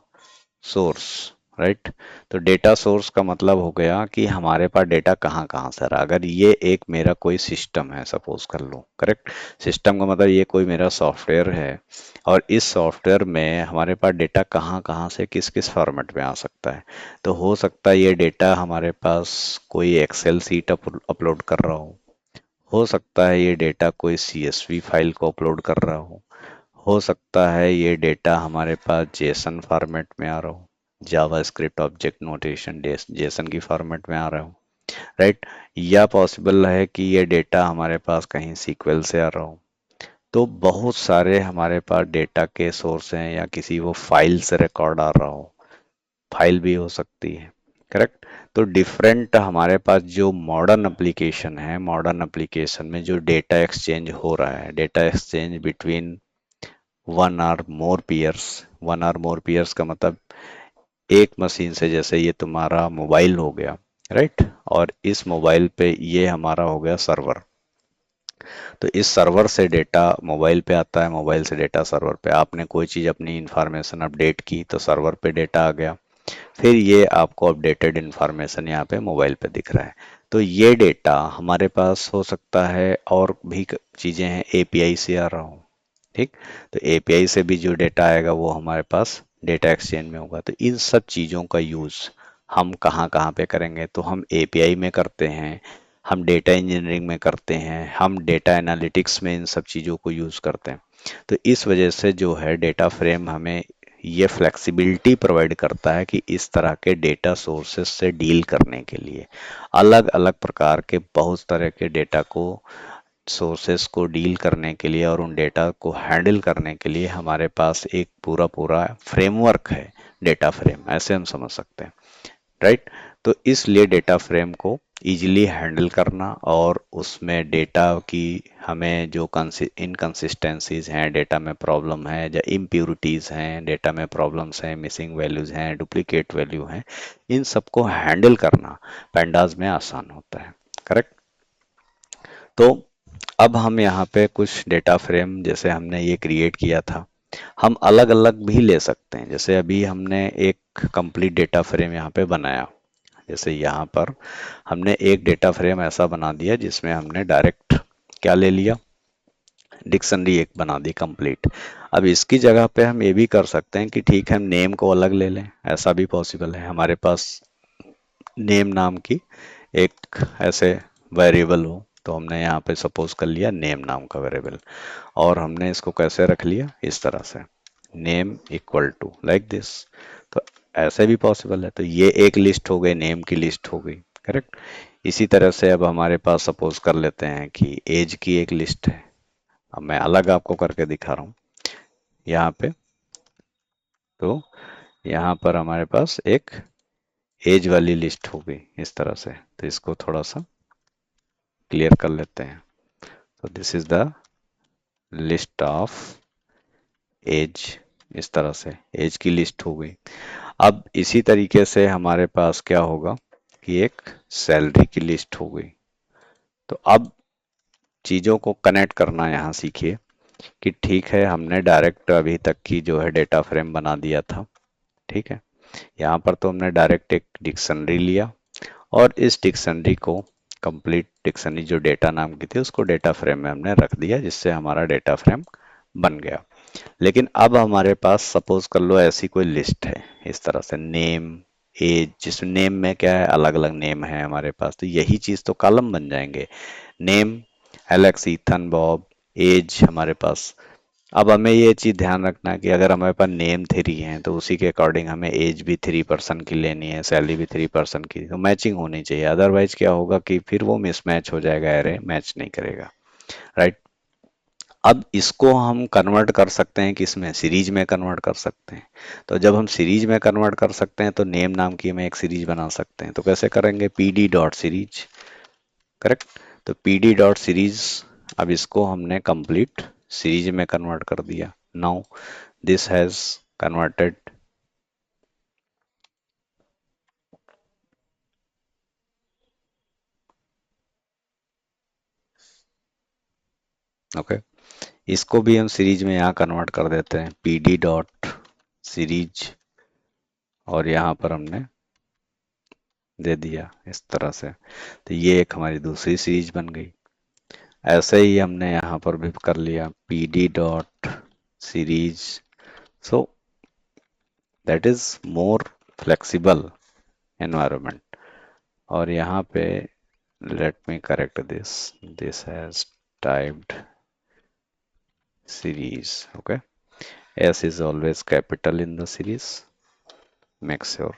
सोर्स, राइट। तो डेटा सोर्स का मतलब हो गया कि हमारे पास डेटा कहाँ कहाँ से आ रहा है। अगर ये एक मेरा कोई सिस्टम है, सपोज कर लो, करेक्ट। सिस्टम का मतलब ये कोई मेरा सॉफ्टवेयर है और इस सॉफ्टवेयर में हमारे पास डेटा कहाँ कहाँ से किस किस फॉर्मेट में आ सकता है। तो हो सकता है ये डेटा हमारे पास कोई एक्सेल सीट अपलोड कर रहा हो सकता है ये डेटा कोई सीएसवी फाइल को अपलोड कर रहा हो सकता है ये डेटा हमारे पास जेसन फॉर्मेट में आ रहा हो, जावा स्क्रिप्ट ऑब्जेक्ट नोटेशन जेसन की फॉर्मेट में आ रहा हो, राइट। या पॉसिबल है कि ये डेटा हमारे पास कहीं सीक्वल से आ रहा हो। तो बहुत सारे हमारे पास डेटा के सोर्स हैं, या किसी वो फाइल से रिकॉर्ड आ रहा हो, फाइल भी हो सकती है, करेक्ट। तो डिफरेंट हमारे पास जो मॉडर्न एप्लीकेशन है, मॉडर्न एप्लीकेशन में जो डेटा एक्सचेंज हो रहा है, data exchange between one or more peers. One or more peers का मतलब एक मशीन से, जैसे ये तुम्हारा मोबाइल हो गया, राइट, और इस मोबाइल पे ये हमारा हो गया सर्वर। तो इस सर्वर से डेटा मोबाइल पे आता है, मोबाइल से डेटा सर्वर पे, आपने कोई चीज़ अपनी इंफॉर्मेशन अपडेट की तो सर्वर पे डेटा आ गया, फिर ये आपको अपडेटेड इंफॉर्मेशन यहाँ पे मोबाइल पे दिख रहा है। तो ये डेटा हमारे पास हो सकता है और भी चीज़ें हैं, एपीआई से आ रहा हो, ठीक। तो एपीआई से भी जो डेटा आएगा वो हमारे पास डेटा एक्सचेंज में होगा। तो इन सब चीज़ों का यूज़ हम कहाँ कहाँ पे करेंगे, तो हम एपीआई में करते हैं, हम डेटा इंजीनियरिंग में करते हैं, हम डेटा एनालिटिक्स में इन सब चीज़ों को यूज़ करते हैं। तो इस वजह से जो है डेटा फ्रेम हमें ये फ्लेक्सिबिलिटी प्रोवाइड करता है कि इस तरह के डेटा सोर्सेस से डील करने के लिए, अलग अलग प्रकार के बहुत तरह के डेटा को, सोर्सेस को डील करने के लिए और उन डेटा को हैंडल करने के लिए हमारे पास एक पूरा पूरा फ्रेमवर्क है, डेटा फ्रेम, ऐसे हम समझ सकते हैं, राइट। तो इसलिए डेटा फ्रेम को इजीली हैंडल करना और उसमें डेटा की हमें जो इनकन्सिस्टेंसीज हैं, डेटा में प्रॉब्लम है या इम्प्यूरिटीज़ हैं, डेटा में प्रॉब्लम्स हैं, मिसिंग वैल्यूज़ हैं, डुप्लीकेट वैल्यू हैं, इन सबको हैंडल करना पैंडाज में आसान होता है, करेक्ट। तो अब हम यहाँ पे कुछ डेटा फ्रेम, जैसे हमने ये क्रिएट किया था, हम अलग अलग भी ले सकते हैं। जैसे अभी हमने एक कंप्लीट डेटा फ्रेम यहाँ पे बनाया, जैसे यहाँ पर हमने एक डेटा फ्रेम ऐसा बना दिया जिसमें हमने डायरेक्ट क्या ले लिया, डिक्शनरी एक बना दी कंप्लीट। अब इसकी जगह पे हम ये भी कर सकते हैं कि ठीक है, हम नेम को अलग ले लें, ऐसा भी पॉसिबल है। हमारे पास नेम नाम की एक ऐसे वेरिएबल हो, तो हमने यहाँ पे सपोज कर लिया नेम नाम का वेरिएबल, और हमने इसको कैसे रख लिया इस तरह से, name equal to like this. तो ऐसे भी पॉसिबल है। तो ये एक लिस्ट हो गई, नेम की लिस्ट हो गई, करेक्ट। इसी तरह से अब हमारे पास सपोज कर लेते हैं कि एज की एक लिस्ट है। अब मैं अलग आपको करके दिखा रहा हूँ यहाँ पे। तो यहाँ पर हमारे पास एक एज वाली लिस्ट हो गई इस तरह से। तो इसको थोड़ा सा क्लियर कर लेते हैं। तो this is the list of age, इस तरह से एज की लिस्ट हो गई। अब इसी तरीके से हमारे पास क्या होगा कि एक सैलरी की लिस्ट हो गई। तो अब चीज़ों को कनेक्ट करना यहाँ सीखिए कि ठीक है, हमने डायरेक्ट अभी तक की जो है डेटा फ्रेम बना दिया था, ठीक है। यहाँ पर तो हमने डायरेक्ट एक डिक्शनरी लिया, और इस डिक्शनरी को, कंप्लीट डिक्शनरी जो डेटा नाम की थी, उसको डेटा फ्रेम में हमने रख दिया, जिससे हमारा डेटा फ्रेम बन गया। लेकिन अब हमारे पास सपोज कर लो ऐसी कोई लिस्ट है इस तरह से, नेम एज, जिसमें नेम में क्या है, अलग अलग नेम है हमारे पास, तो यही चीज़ तो कॉलम बन जाएंगे। Name Alex, Ethan, Bob, age हमारे पास। अब हमें ये चीज़ ध्यान रखना है कि अगर हमारे पास नेम 3 है तो उसी के अकॉर्डिंग हमें एज भी 3 पर्सन की लेनी है, सैलरी भी 3 पर्सन की, तो मैचिंग होनी चाहिए। अदरवाइज क्या होगा कि फिर वो मिसमैच हो जाएगा, एरे मैच नहीं करेगा, राइट। अब इसको हम कन्वर्ट कर सकते हैं, किसमें, सीरीज में कन्वर्ट कर सकते हैं। तो जब हम सीरीज में कन्वर्ट कर सकते हैं तो नेम नाम की हम एक सीरीज बना सकते हैं। तो कैसे करेंगे, P d dot series, correct. तो पी डी डॉट सीरीज, अब इसको हमने कंप्लीट सीरीज में कन्वर्ट कर दिया। Now this has converted, okay. इसको भी हम सीरीज में यहाँ कन्वर्ट कर देते हैं, पी डी डॉट सीरीज, और यहाँ पर हमने दे दिया इस तरह से। तो ये एक हमारी दूसरी सीरीज बन गई। ऐसे ही हमने यहाँ पर भी कर लिया, P d dot series. So that is more flexible environment. और यहाँ पे let me correct this, this has typed series, okay, s is always capital in the series, make sure।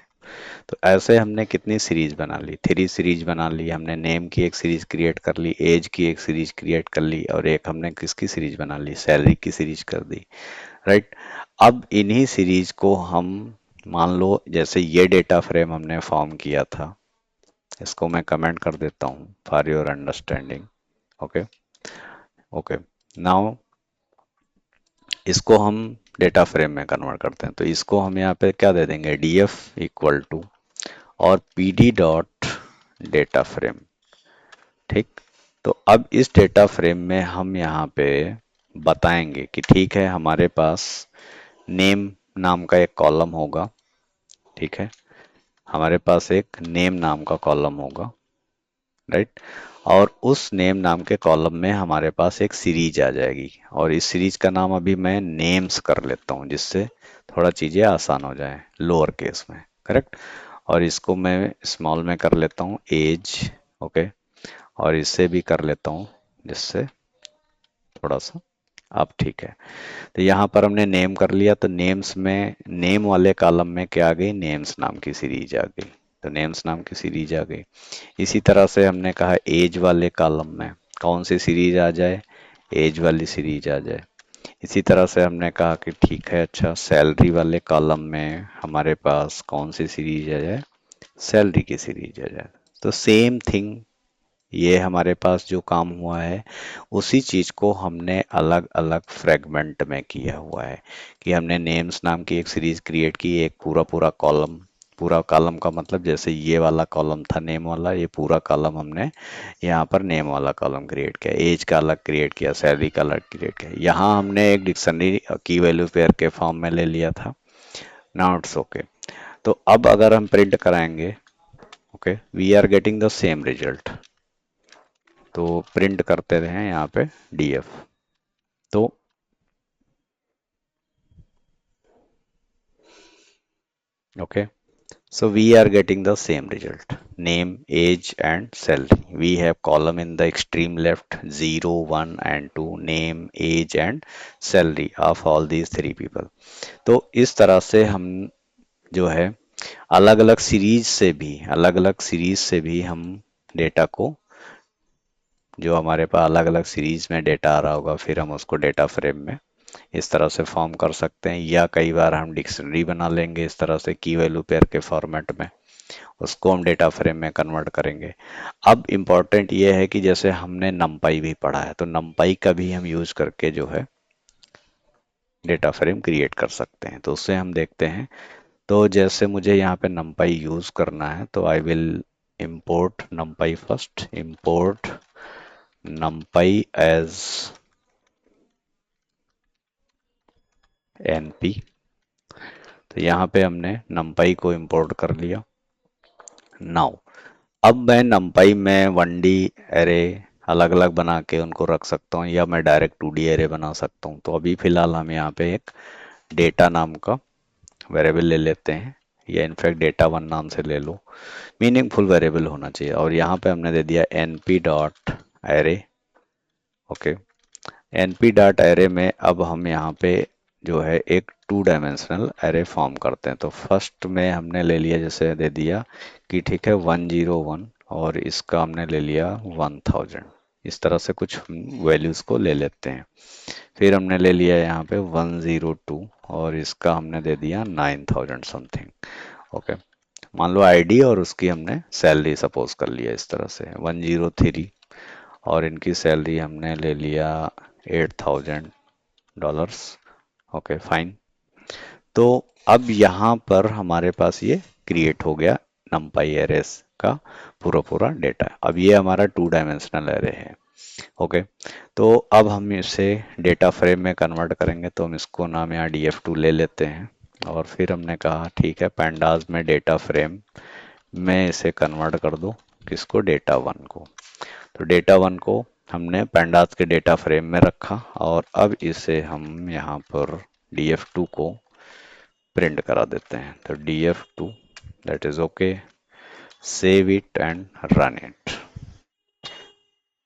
तो ऐसे हमने कितनी सीरीज बना ली, 3 सीरीज बना ली हमने। नेम की एक सीरीज क्रिएट कर ली, एज की एक सीरीज क्रिएट कर ली, और एक हमने किसकी सीरीज बना ली, सैलरी की सीरीज कर दी, राइट। अब इन्हीं सीरीज को हम, मान लो जैसे ये डेटा फ्रेम हमने फॉर्म किया था, इसको मैं कमेंट कर देता हूँ for your understanding, okay. Okay, now इसको हम डेटा फ्रेम में कन्वर्ट करते हैं। तो इसको हम यहाँ पे क्या दे देंगे, डी एफ इक्वल टू और P d dot data frame, ठीक। तो अब इस डेटा फ्रेम में हम यहाँ पे बताएंगे कि ठीक है, हमारे पास नेम नाम का एक कॉलम होगा, ठीक है। हमारे पास एक नेम नाम का कॉलम होगा, राइट। और उस नेम नाम के कॉलम में हमारे पास एक सीरीज आ जाएगी, और इस सीरीज का नाम अभी मैं नेम्स कर लेता हूँ, जिससे थोड़ा चीज़ें आसान हो जाए, लोअर केस में, करेक्ट। और इसको मैं स्मॉल में कर लेता हूँ, एज, ओके। और इससे भी कर लेता हूँ, जिससे थोड़ा सा, अब ठीक है। तो यहाँ पर हमने नेम कर लिया, तो नेम्स में, नेम वाले कॉलम में क्या आ गई, नेम्स नाम की सीरीज आ गई। तो नेम्स नाम की सीरीज आ गई। इसी तरह से हमने कहा एज वाले कॉलम में कौन सी सीरीज आ जाए, एज वाली सीरीज आ जाए। इसी तरह से हमने कहा कि ठीक है, अच्छा सैलरी वाले कॉलम में हमारे पास कौन सी सीरीज आ जाए, सैलरी की सीरीज आ जाए। तो सेम थिंग, ये हमारे पास जो काम हुआ है, उसी चीज को हमने अलग अलग फ्रेगमेंट में किया हुआ है। कि हमने नेम्स नाम की एक सीरीज क्रिएट की, एक पूरा पूरा कॉलम, पूरा कॉलम का मतलब जैसे ये वाला कॉलम था नेम वाला, ये पूरा कॉलम हमने यहाँ पर नेम वाला कॉलम क्रिएट किया, एज का अलग क्रिएट किया, सैलरी का अलग क्रिएट किया। यहाँ हमने एक डिक्शनरी की वैल्यू पेयर के फॉर्म में ले लिया था। Now it's okay. तो अब अगर हम प्रिंट कराएंगे, okay, we are getting the same result. तो प्रिंट करते रहे यहाँ पे df। तो okay, so we are getting the same result, name, age and salary. We have column in the extreme left, 0, 1 and 2, name, age and salary of all these three people. तो इस तरह से हम जो है अलग अलग सीरीज से भी हम डेटा को, जो हमारे पास अलग अलग सीरीज में डेटा आ रहा होगा, फिर हम उसको डेटा फ्रेम में इस तरह से फॉर्म कर सकते हैं, या कई बार हम डिक्शनरी बना लेंगे इस तरह से की वैल्यू पेयर के फॉर्मेट में, उसको हम डेटा फ्रेम में कन्वर्ट करेंगे। अब इम्पॉर्टेंट ये है कि जैसे हमने नमपाई भी पढ़ा है, तो नमपाई का भी हम यूज करके जो है डेटा फ्रेम क्रिएट कर सकते हैं। तो उससे हम देखते हैं। तो जैसे मुझे यहाँ पे numpy यूज करना है, तो I will import numpy first, import numpy as np। तो यहाँ पे हमने numpy को import कर लिया। नाउ अब मैं numpy में 1D एरे अलग अलग बना के उनको रख सकता हूँ, या मैं डायरेक्ट 2D एरे बना सकता हूँ। तो अभी फिलहाल हम यहाँ पे एक डेटा नाम का वेरिएबल ले लेते हैं, या इनफैक्ट डेटा वन नाम से ले लो, मीनिंगफुल वेरिएबल होना चाहिए। और यहाँ पे हमने दे दिया np dot array. Okay, np dot array में अब हम यहाँ पे जो है एक 2 डायमेंशनल एरे फॉर्म करते हैं। तो फर्स्ट में हमने ले लिया, जैसे दे दिया कि ठीक है 101, और इसका हमने ले लिया 1000। इस तरह से कुछ वैल्यूज को ले लेते हैं। फिर हमने ले लिया यहाँ पे 102, और इसका हमने दे दिया 9000 समथिंग। ओके, मान लो आईडी और उसकी हमने सैलरी सपोज कर लिया इस तरह से 103, और इनकी सैलरी हमने ले लिया $8000। Okay fine. तो अब यहाँ पर हमारे पास ये क्रिएट हो गया numpy एरेस का पूरा पूरा डेटा। अब ये हमारा 2 डायमेंशनल एरे है। ओके, तो अब हम इसे डेटा फ्रेम में कन्वर्ट करेंगे। तो हम इसको नाम यहाँ df2 ले लेते हैं, और फिर हमने कहा ठीक है पैंडाज में डेटा फ्रेम में इसे कन्वर्ट कर दो, किसको, डेटा वन को। तो डेटा वन को हमने पैंडाज के डेटा फ्रेम में रखा, और अब इसे हम यहाँ पर df2 को प्रिंट करा देते हैं। तो df2 that is okay, save it and run it.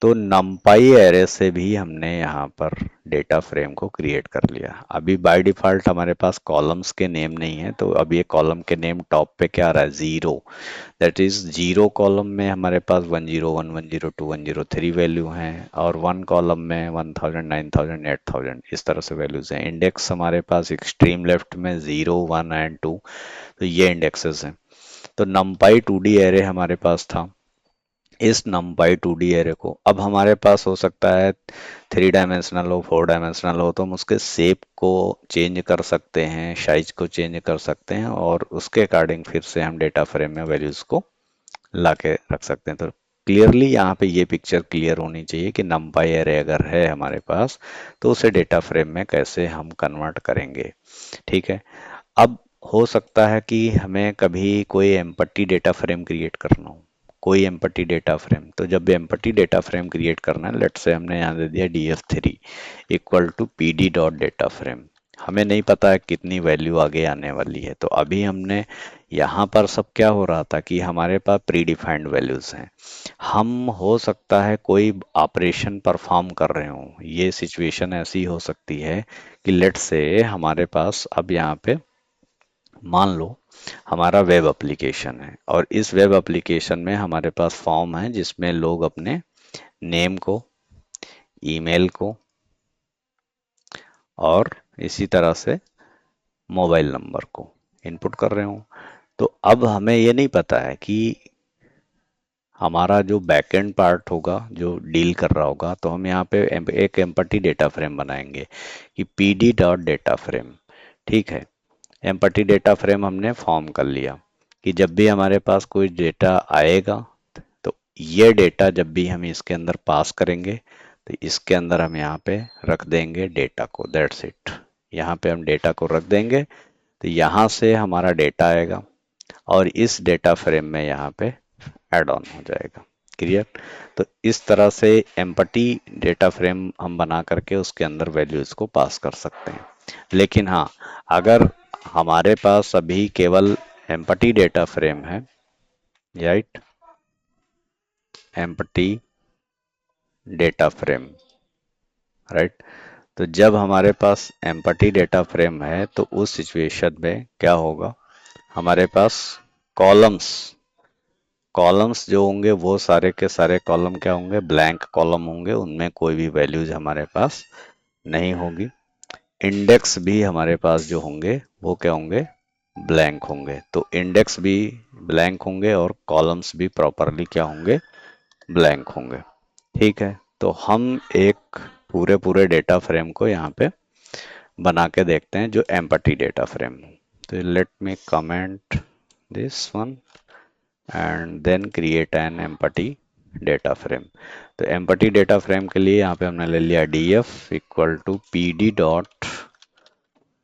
तो numpy एरे से भी हमने यहाँ पर डेटा फ्रेम को क्रिएट कर लिया। अभी बाय डिफॉल्ट हमारे पास कॉलम्स के नेम नहीं है, तो अब ये कॉलम के नेम टॉप पे क्या आ रहा है, 0। दैट इज 0 कॉलम में हमारे पास 101, 102, 103 वैल्यू हैं, और 1 कॉलम में 1000, 9000, 8000 इस तरह से वैल्यूज हैं। इंडेक्स हमारे पास एक्सट्रीम लेफ्ट में 0, 1 एंड 2, तो ये इंडेक्सेस हैं। तो numpy 2D एरे हमारे पास था। इस numpy 2D एरे को अब हमारे पास हो सकता है 3 डायमेंशनल हो, 4 डायमेंशनल हो, तो हम उसके शेप को चेंज कर सकते हैं, साइज को चेंज कर सकते हैं, और उसके अकॉर्डिंग फिर से हम डेटा फ्रेम में वैल्यूज को ला के रख सकते हैं। तो क्लियरली यहाँ पे ये पिक्चर क्लियर होनी चाहिए कि numpy एरे अगर है हमारे पास, तो उसे डेटा फ्रेम में कैसे हम कन्वर्ट करेंगे। ठीक है, अब हो सकता है कि हमें कभी कोई एम्पटी डेटा फ्रेम क्रिएट करना हो, कोई एम्पटी डेटा फ्रेम। तो जब एम्पटी डेटा फ्रेम क्रिएट करना है, लेट से हमने यहाँ दे दिया df3 equal to pd dot data frame. हमें नहीं पता है कितनी वैल्यू आगे आने वाली है। तो अभी हमने यहाँ पर सब क्या हो रहा था कि हमारे पास प्री डिफाइंड वैल्यूज हैं। हम हो सकता है कोई ऑपरेशन परफॉर्म कर रहे हो, ये सिचुएशन ऐसी हो सकती है कि लेट से हमारे पास अब यहाँ पे मान लो हमारा वेब एप्लीकेशन है, और इस वेब एप्लीकेशन में हमारे पास फॉर्म है जिसमें लोग अपने नेम को, ईमेल को, और इसी तरह से मोबाइल नंबर को इनपुट कर रहे हो। तो अब हमें ये नहीं पता है कि हमारा जो बैकएंड पार्ट होगा जो डील कर रहा होगा, तो हम यहाँ पे एक एम्पटी डेटा फ्रेम बनाएंगे कि pd डॉट डेटा फ्रेम। ठीक है, एम्पटी डेटा फ्रेम हमने फॉर्म कर लिया कि जब भी हमारे पास कोई डेटा आएगा, तो ये डेटा जब भी हम इसके अंदर पास करेंगे, तो इसके अंदर हम यहाँ पे रख देंगे डेटा को। दैट्स इट, यहाँ पे हम डेटा को रख देंगे, तो यहाँ से हमारा डेटा आएगा, और इस डेटा फ्रेम में यहाँ पे ऐड ऑन हो जाएगा। क्लियर। तो इस तरह से एम्पटी डेटा फ्रेम हम बना करके उसके अंदर वैल्यूज को पास कर सकते हैं। लेकिन हाँ, अगर हमारे पास अभी केवल एम्पटी डेटा फ्रेम है, right, empty data frame, right. तो जब हमारे पास एम्प्टी डेटा फ्रेम है तो उस सिचुएशन में क्या होगा, हमारे पास कॉलम्स कॉलम्स जो होंगे वो सारे के सारे कॉलम क्या होंगे, ब्लैंक कॉलम होंगे, उनमें कोई भी वैल्यूज हमारे पास नहीं होगी। इंडेक्स भी हमारे पास जो होंगे वो क्या होंगे, ब्लैंक होंगे। तो इंडेक्स भी ब्लैंक होंगे और कॉलम्स भी प्रॉपरली क्या होंगे, ब्लैंक होंगे। ठीक है, तो हम एक पूरे पूरे डेटा फ्रेम को यहाँ पे बना के देखते हैं जो एम्प्टी डेटा फ्रेम। तो let me comment this one and then create an empty data frame. तो एम्प्टी डेटा फ्रेम के लिए यहाँ पे हमने ले लिया df equal to pd dot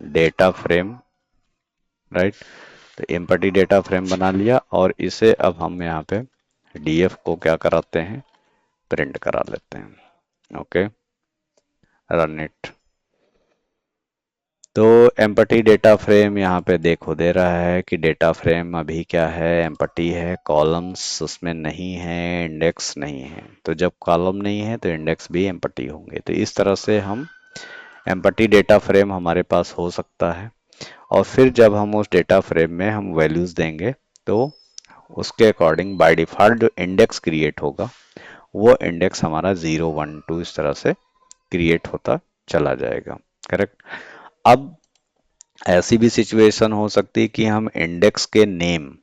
data frame, right. तो एम्प्टी डेटा फ्रेम बना लिया और इसे अब हम यहाँ पे df को क्या कराते हैं, प्रिंट करा लेते हैं। Okay, run it. तो एम्प्टी डेटा फ्रेम यहाँ पे देखो दे रहा है कि डेटा फ्रेम अभी क्या है, एम्प्टी है, कॉलम्स उसमें नहीं है, इंडेक्स नहीं है। तो जब कॉलम नहीं है तो इंडेक्स भी एम्प्टी होंगे। तो इस तरह से हम एम्प्टी डेटा फ्रेम हमारे पास हो सकता है। और फिर जब हम उस डेटा फ्रेम में हम वैल्यूज देंगे तो उसके अकॉर्डिंग बाय डिफॉल्ट जो इंडेक्स क्रिएट होगा वो इंडेक्स हमारा 0 1 2 इस तरह से क्रिएट होता चला जाएगा। करेक्ट। अब ऐसी भी सिचुएशन हो सकती है कि हम इंडेक्स के नेम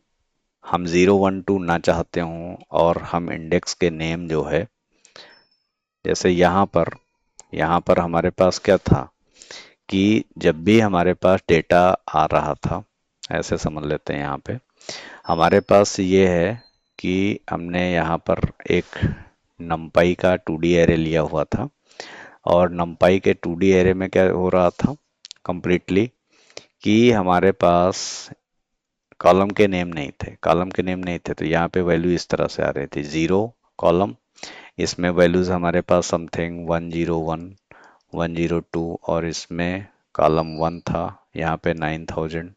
हम 0 1 2 ना चाहते हों और हम इंडेक्स के नेम जो है, जैसे यहाँ पर हमारे पास क्या था कि जब भी हमारे पास डेटा आ रहा था, ऐसे समझ लेते हैं यहाँ पे हमारे पास ये है कि हमने यहाँ पर एक नमपाई का 2D एरे लिया हुआ था और नमपाई के 2D एरे में क्या हो रहा था कंप्लीटली कि हमारे पास कॉलम के नेम नहीं थे। तो यहाँ पे वैल्यू इस तरह से आ रही थी, 0 कॉलम, इसमें वैल्यूज हमारे पास समथिंग 101 102 और इसमें कॉलम 1 था, यहाँ पे 9000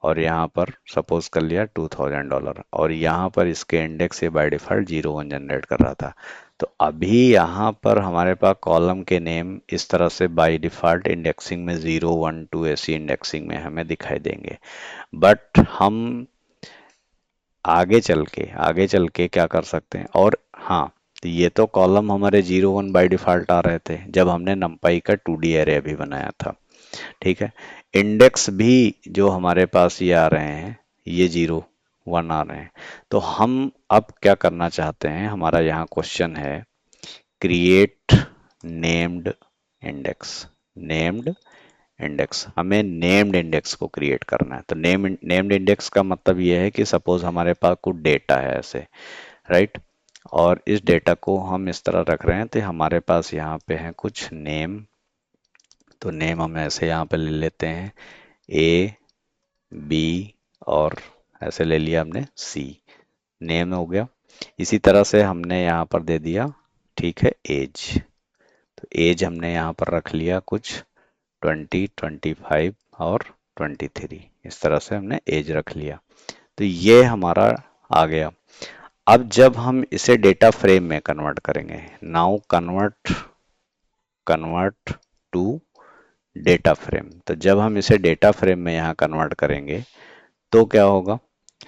और यहाँ पर सपोज कर लिया $2000 और यहाँ पर इसके इंडेक्स ये बाय डिफॉल्ट 0 1 जनरेट कर रहा था। तो अभी यहाँ पर हमारे पास कॉलम के नेम इस तरह से बाय डिफॉल्ट इंडेक्सिंग में 0 1 2 ऐसी इंडेक्सिंग में हमें दिखाई देंगे। बट हम आगे चल के क्या कर सकते हैं, और हाँ, तो ये तो कॉलम हमारे 0 1 बाय डिफॉल्ट आ रहे थे जब हमने नंपाई का 2D एरे अभी बनाया था। ठीक है, इंडेक्स भी जो हमारे पास ये आ रहे हैं, ये 0 1 आ रहे हैं। तो हम अब क्या करना चाहते हैं, हमारा यहाँ क्वेश्चन है create named index. Named index, हमें नेम्ड इंडेक्स को क्रिएट करना है। तो नेम्ड इंडेक्स का मतलब ये है कि सपोज हमारे पास कुछ डेटा है ऐसे, राइट, और इस डेटा को हम इस तरह रख रहे हैं तो हमारे पास यहाँ पे है कुछ नेम। तो नेम हम ऐसे यहाँ पे ले लेते हैं ए बी और ऐसे ले लिया हमने सी, नेम हो गया। इसी तरह से हमने यहाँ पर दे दिया, ठीक है, एज। तो एज हमने यहाँ पर रख लिया कुछ 20 25 और 23, इस तरह से हमने एज रख लिया। तो ये हमारा आ गया। अब जब हम इसे डेटा फ्रेम में कन्वर्ट करेंगे, now convert to data frame. तो जब हम इसे डेटा फ्रेम में यहाँ कन्वर्ट करेंगे तो क्या होगा,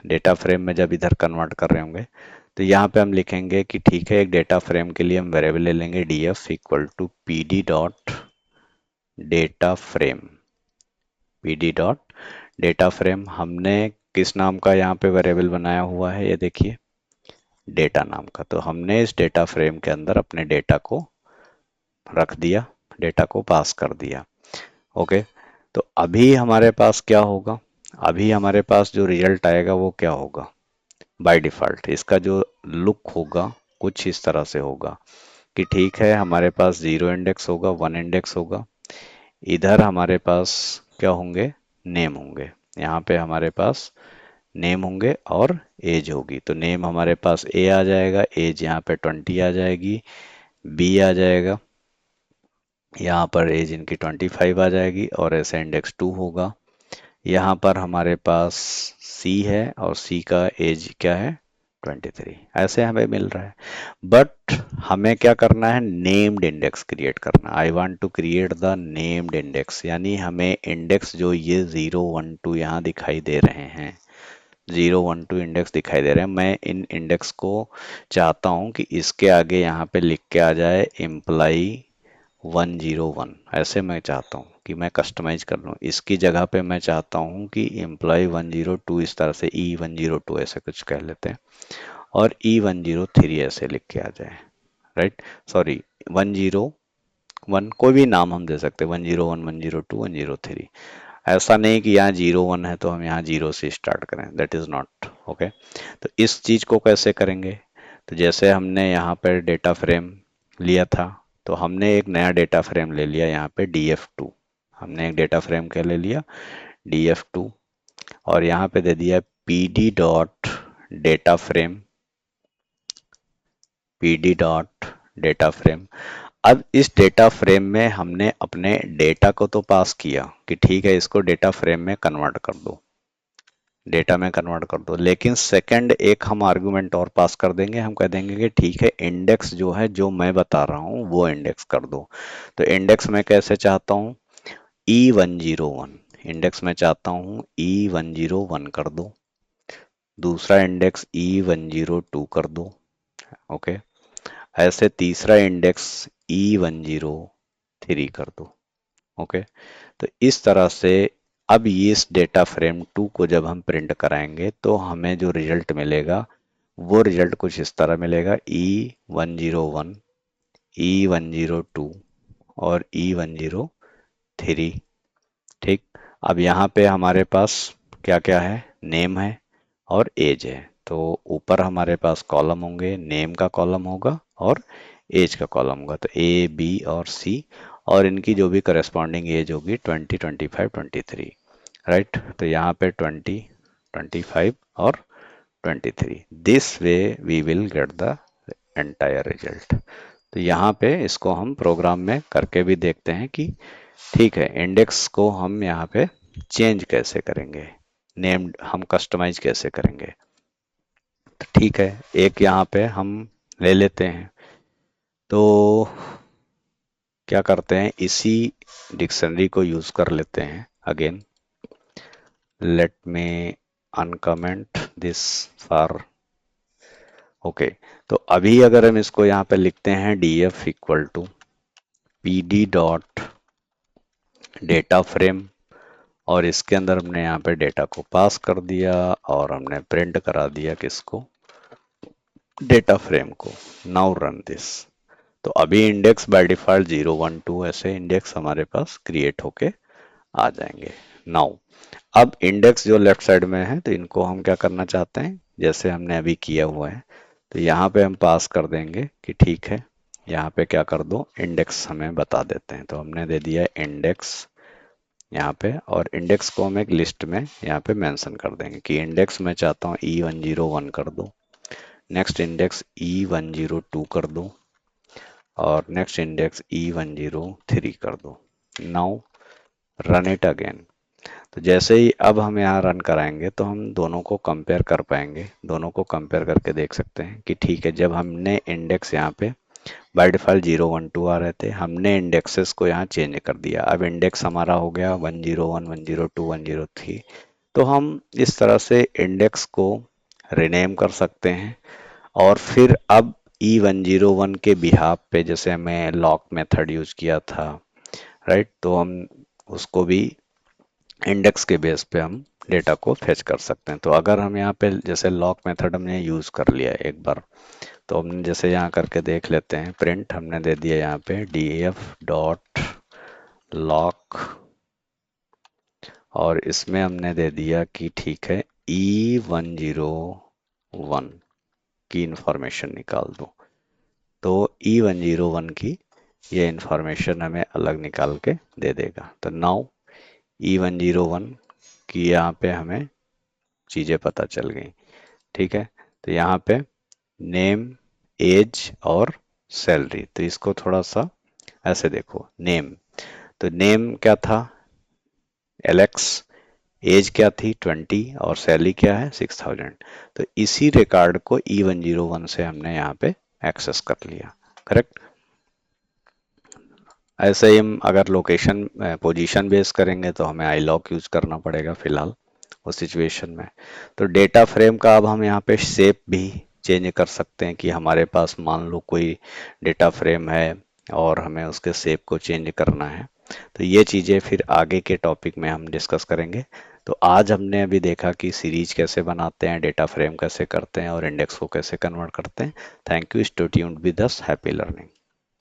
डेटा फ्रेम में जब इधर कन्वर्ट कर रहे होंगे तो यहाँ पे हम लिखेंगे कि ठीक है, एक डेटा फ्रेम के लिए हम वेरिएबल ले लेंगे df equal to pd dot data frame. pd dot data frame हमने किस नाम का यहाँ पे वेरिएबल बनाया हुआ है, ये देखिए, डेटा नाम का। तो हमने इस डेटा फ्रेम के अंदर अपने डेटा को रख दिया, डेटा को पास कर दिया। ओके, तो अभी हमारे पास क्या होगा, अभी हमारे पास जो रिजल्ट आएगा वो क्या होगा, बाय डिफॉल्ट इसका जो लुक होगा कुछ इस तरह से होगा कि ठीक है, हमारे पास 0 इंडेक्स होगा, 1 इंडेक्स होगा, इधर हमारे पास क्या होंगे, नेम होंगे, यहाँ पे हमारे पास नेम होंगे और एज होगी। तो नेम हमारे पास ए आ जाएगा, एज यहाँ पे 20 आ जाएगी, बी आ जाएगा, यहाँ पर एज इनकी 25 आ जाएगी और ऐसे इंडेक्स 2 होगा। यहाँ पर हमारे पास सी है और सी का एज क्या है, 23 ऐसे हमें मिल रहा है। बट हमें क्या करना है, नेम्ड इंडेक्स क्रिएट करना। I want to create the named index, यानी हमें इंडेक्स जो ये 0 1 2 यहाँ दिखाई दे रहे हैं, 0 1 2 इंडेक्स दिखाई दे रहे हैं, मैं इन इंडेक्स को चाहता हूँ कि इसके आगे यहाँ पे लिख के आ जाए एम्प्लाई 101। ऐसे मैं चाहता हूँ कि मैं कस्टमाइज कर लूँ। इसकी जगह पे मैं चाहता हूँ कि एम्प्लॉय 102 इस तरह से E102 ऐसे कुछ कह लेते हैं, और E103 ऐसे लिख के आ जाए, राइट। सॉरी, 101 कोई भी नाम हम दे सकते हैं, 101 102 103। ऐसा नहीं कि यहाँ 01 है तो हम यहाँ 0 से स्टार्ट करें, दैट इज नॉट ओके। तो इस चीज को कैसे करेंगे, तो जैसे हमने यहाँ पर डेटा फ्रेम लिया था, तो हमने एक नया डेटा फ्रेम ले लिया यहाँ पे df2। हमने एक डेटा फ्रेम क्या ले लिया, df2, और यहाँ पे दे दिया pd dot data frame, pd dot data frame. अब इस डेटा फ्रेम में हमने अपने डेटा को तो पास किया कि ठीक है इसको डेटा फ्रेम में कन्वर्ट कर दो, डेटा में कन्वर्ट कर दो, लेकिन सेकंड एक हम आर्गुमेंट और पास कर देंगे। हम कह देंगे कि ठीक है इंडेक्स जो है जो मैं बता रहा हूँ वो इंडेक्स कर दो। तो इंडेक्स मैं कैसे चाहता हूँ, E101 इंडेक्स में चाहता हूँ E101 कर दो, दूसरा इंडेक्स E102 कर दो, ओके। ऐसे तीसरा इंडेक्स E103 कर दो, ओके। तो इस तरह से अब ये इस डेटा फ्रेम 2 को जब हम प्रिंट कराएंगे तो हमें जो रिजल्ट मिलेगा वो रिजल्ट कुछ इस तरह मिलेगा, E101 E102 और E103। ठीक। अब यहाँ पे हमारे पास क्या क्या है, नेम है और एज है। तो ऊपर हमारे पास कॉलम होंगे, नेम का कॉलम होगा और एज का कॉलम होगा, तो ए बी और सी, और इनकी जो भी करस्पॉन्डिंग एज होगी 20 25 23, राइट। तो यहाँ पे 20 25 और 23, this way we will get the entire result. तो यहाँ पे इसको हम प्रोग्राम में करके भी देखते हैं कि ठीक है इंडेक्स को हम यहाँ पे चेंज कैसे करेंगे, नेम्ड हम कस्टमाइज कैसे करेंगे। तो ठीक है, एक यहाँ पे हम ले लेते हैं। तो क्या करते हैं, इसी डिक्शनरी को यूज कर लेते हैं again. Let me uncomment this for, okay. तो अभी अगर हम इसको यहाँ पे लिखते हैं df equal to pd dot data frame, और इसके अंदर हमने यहाँ पे डेटा को पास कर दिया और हमने प्रिंट करा दिया किसको, डेटा फ्रेम को। Now run this. तो अभी इंडेक्स बाय डिफॉल्ट 0 1 2 ऐसे इंडेक्स हमारे पास क्रिएट होके आ जाएंगे। नाउ अब इंडेक्स जो लेफ्ट साइड में है तो इनको हम क्या करना चाहते हैं, जैसे हमने अभी किया हुआ है, तो यहाँ पे हम पास कर देंगे कि ठीक है यहाँ पे क्या कर दो, इंडेक्स हमें बता देते हैं। तो हमने दे दिया इंडेक्स यहाँ पे, और इंडेक्स को हम एक लिस्ट में यहाँ पे मेंशन कर देंगे कि इंडेक्स मैं चाहता हूँ E101 कर दो, नेक्स्ट इंडेक्स E102 कर दो, और नेक्स्ट इंडेक्स E103 कर दो। Now run it again. तो जैसे ही अब हम यहाँ रन कराएंगे तो हम दोनों को कंपेयर कर पाएंगे, दोनों को कंपेयर करके देख सकते हैं कि ठीक है जब हमने इंडेक्स यहाँ पे बाय डिफॉल्ट 0 1 2 आ रहे थे, हमने इंडेक्सेस को यहाँ चेंज कर दिया, अब इंडेक्स हमारा हो गया 101 102 103। तो हम इस तरह से इंडेक्स को रिनेम कर सकते हैं। और फिर अब E101 के बिहाफ पे जैसे हमें लॉक मेथड यूज किया था, राइट, तो हम उसको भी इंडेक्स के बेस पे हम डेटा को फेच कर सकते हैं। तो अगर हम यहाँ पे जैसे लॉक मेथड हमने यूज कर लिया एक बार, तो हमने जैसे यहाँ करके देख लेते हैं, प्रिंट हमने दे दिया यहाँ पे df डॉट लॉक, और इसमें हमने दे दिया कि ठीक है E101 की इंफॉर्मेशन निकाल दो। तो E101 की ये इंफॉर्मेशन हमें अलग निकाल के दे देगा। तो नाउ E101 की यहाँ पे हमें चीज़ें पता चल गई, ठीक है। तो यहाँ पे नेम, एज और सैलरी, तो इसको थोड़ा सा ऐसे देखो, नेम, तो नेम क्या था, एलेक्स, एज क्या थी 20 और सैलरी क्या है 6000। तो इसी रिकॉर्ड को E101 से हमने यहाँ पे एक्सेस कर लिया। करेक्ट। ऐसे ही हम अगर लोकेशन पोजीशन बेस करेंगे तो हमें आई लॉक यूज करना पड़ेगा फिलहाल उस सिचुएशन में। तो डेटा फ्रेम का अब हम यहाँ पे शेप भी चेंज कर सकते हैं कि हमारे पास मान लो कोई डेटा फ्रेम है और हमें उसके शेप को चेंज करना है। तो ये चीज़ें फिर आगे के टॉपिक में हम डिस्कस करेंगे। तो आज हमने अभी देखा कि सीरीज कैसे बनाते हैं, डेटा फ्रेम कैसे करते हैं और इंडेक्स को कैसे कन्वर्ट करते हैं। Thank you. Stay tuned with us. Happy learning.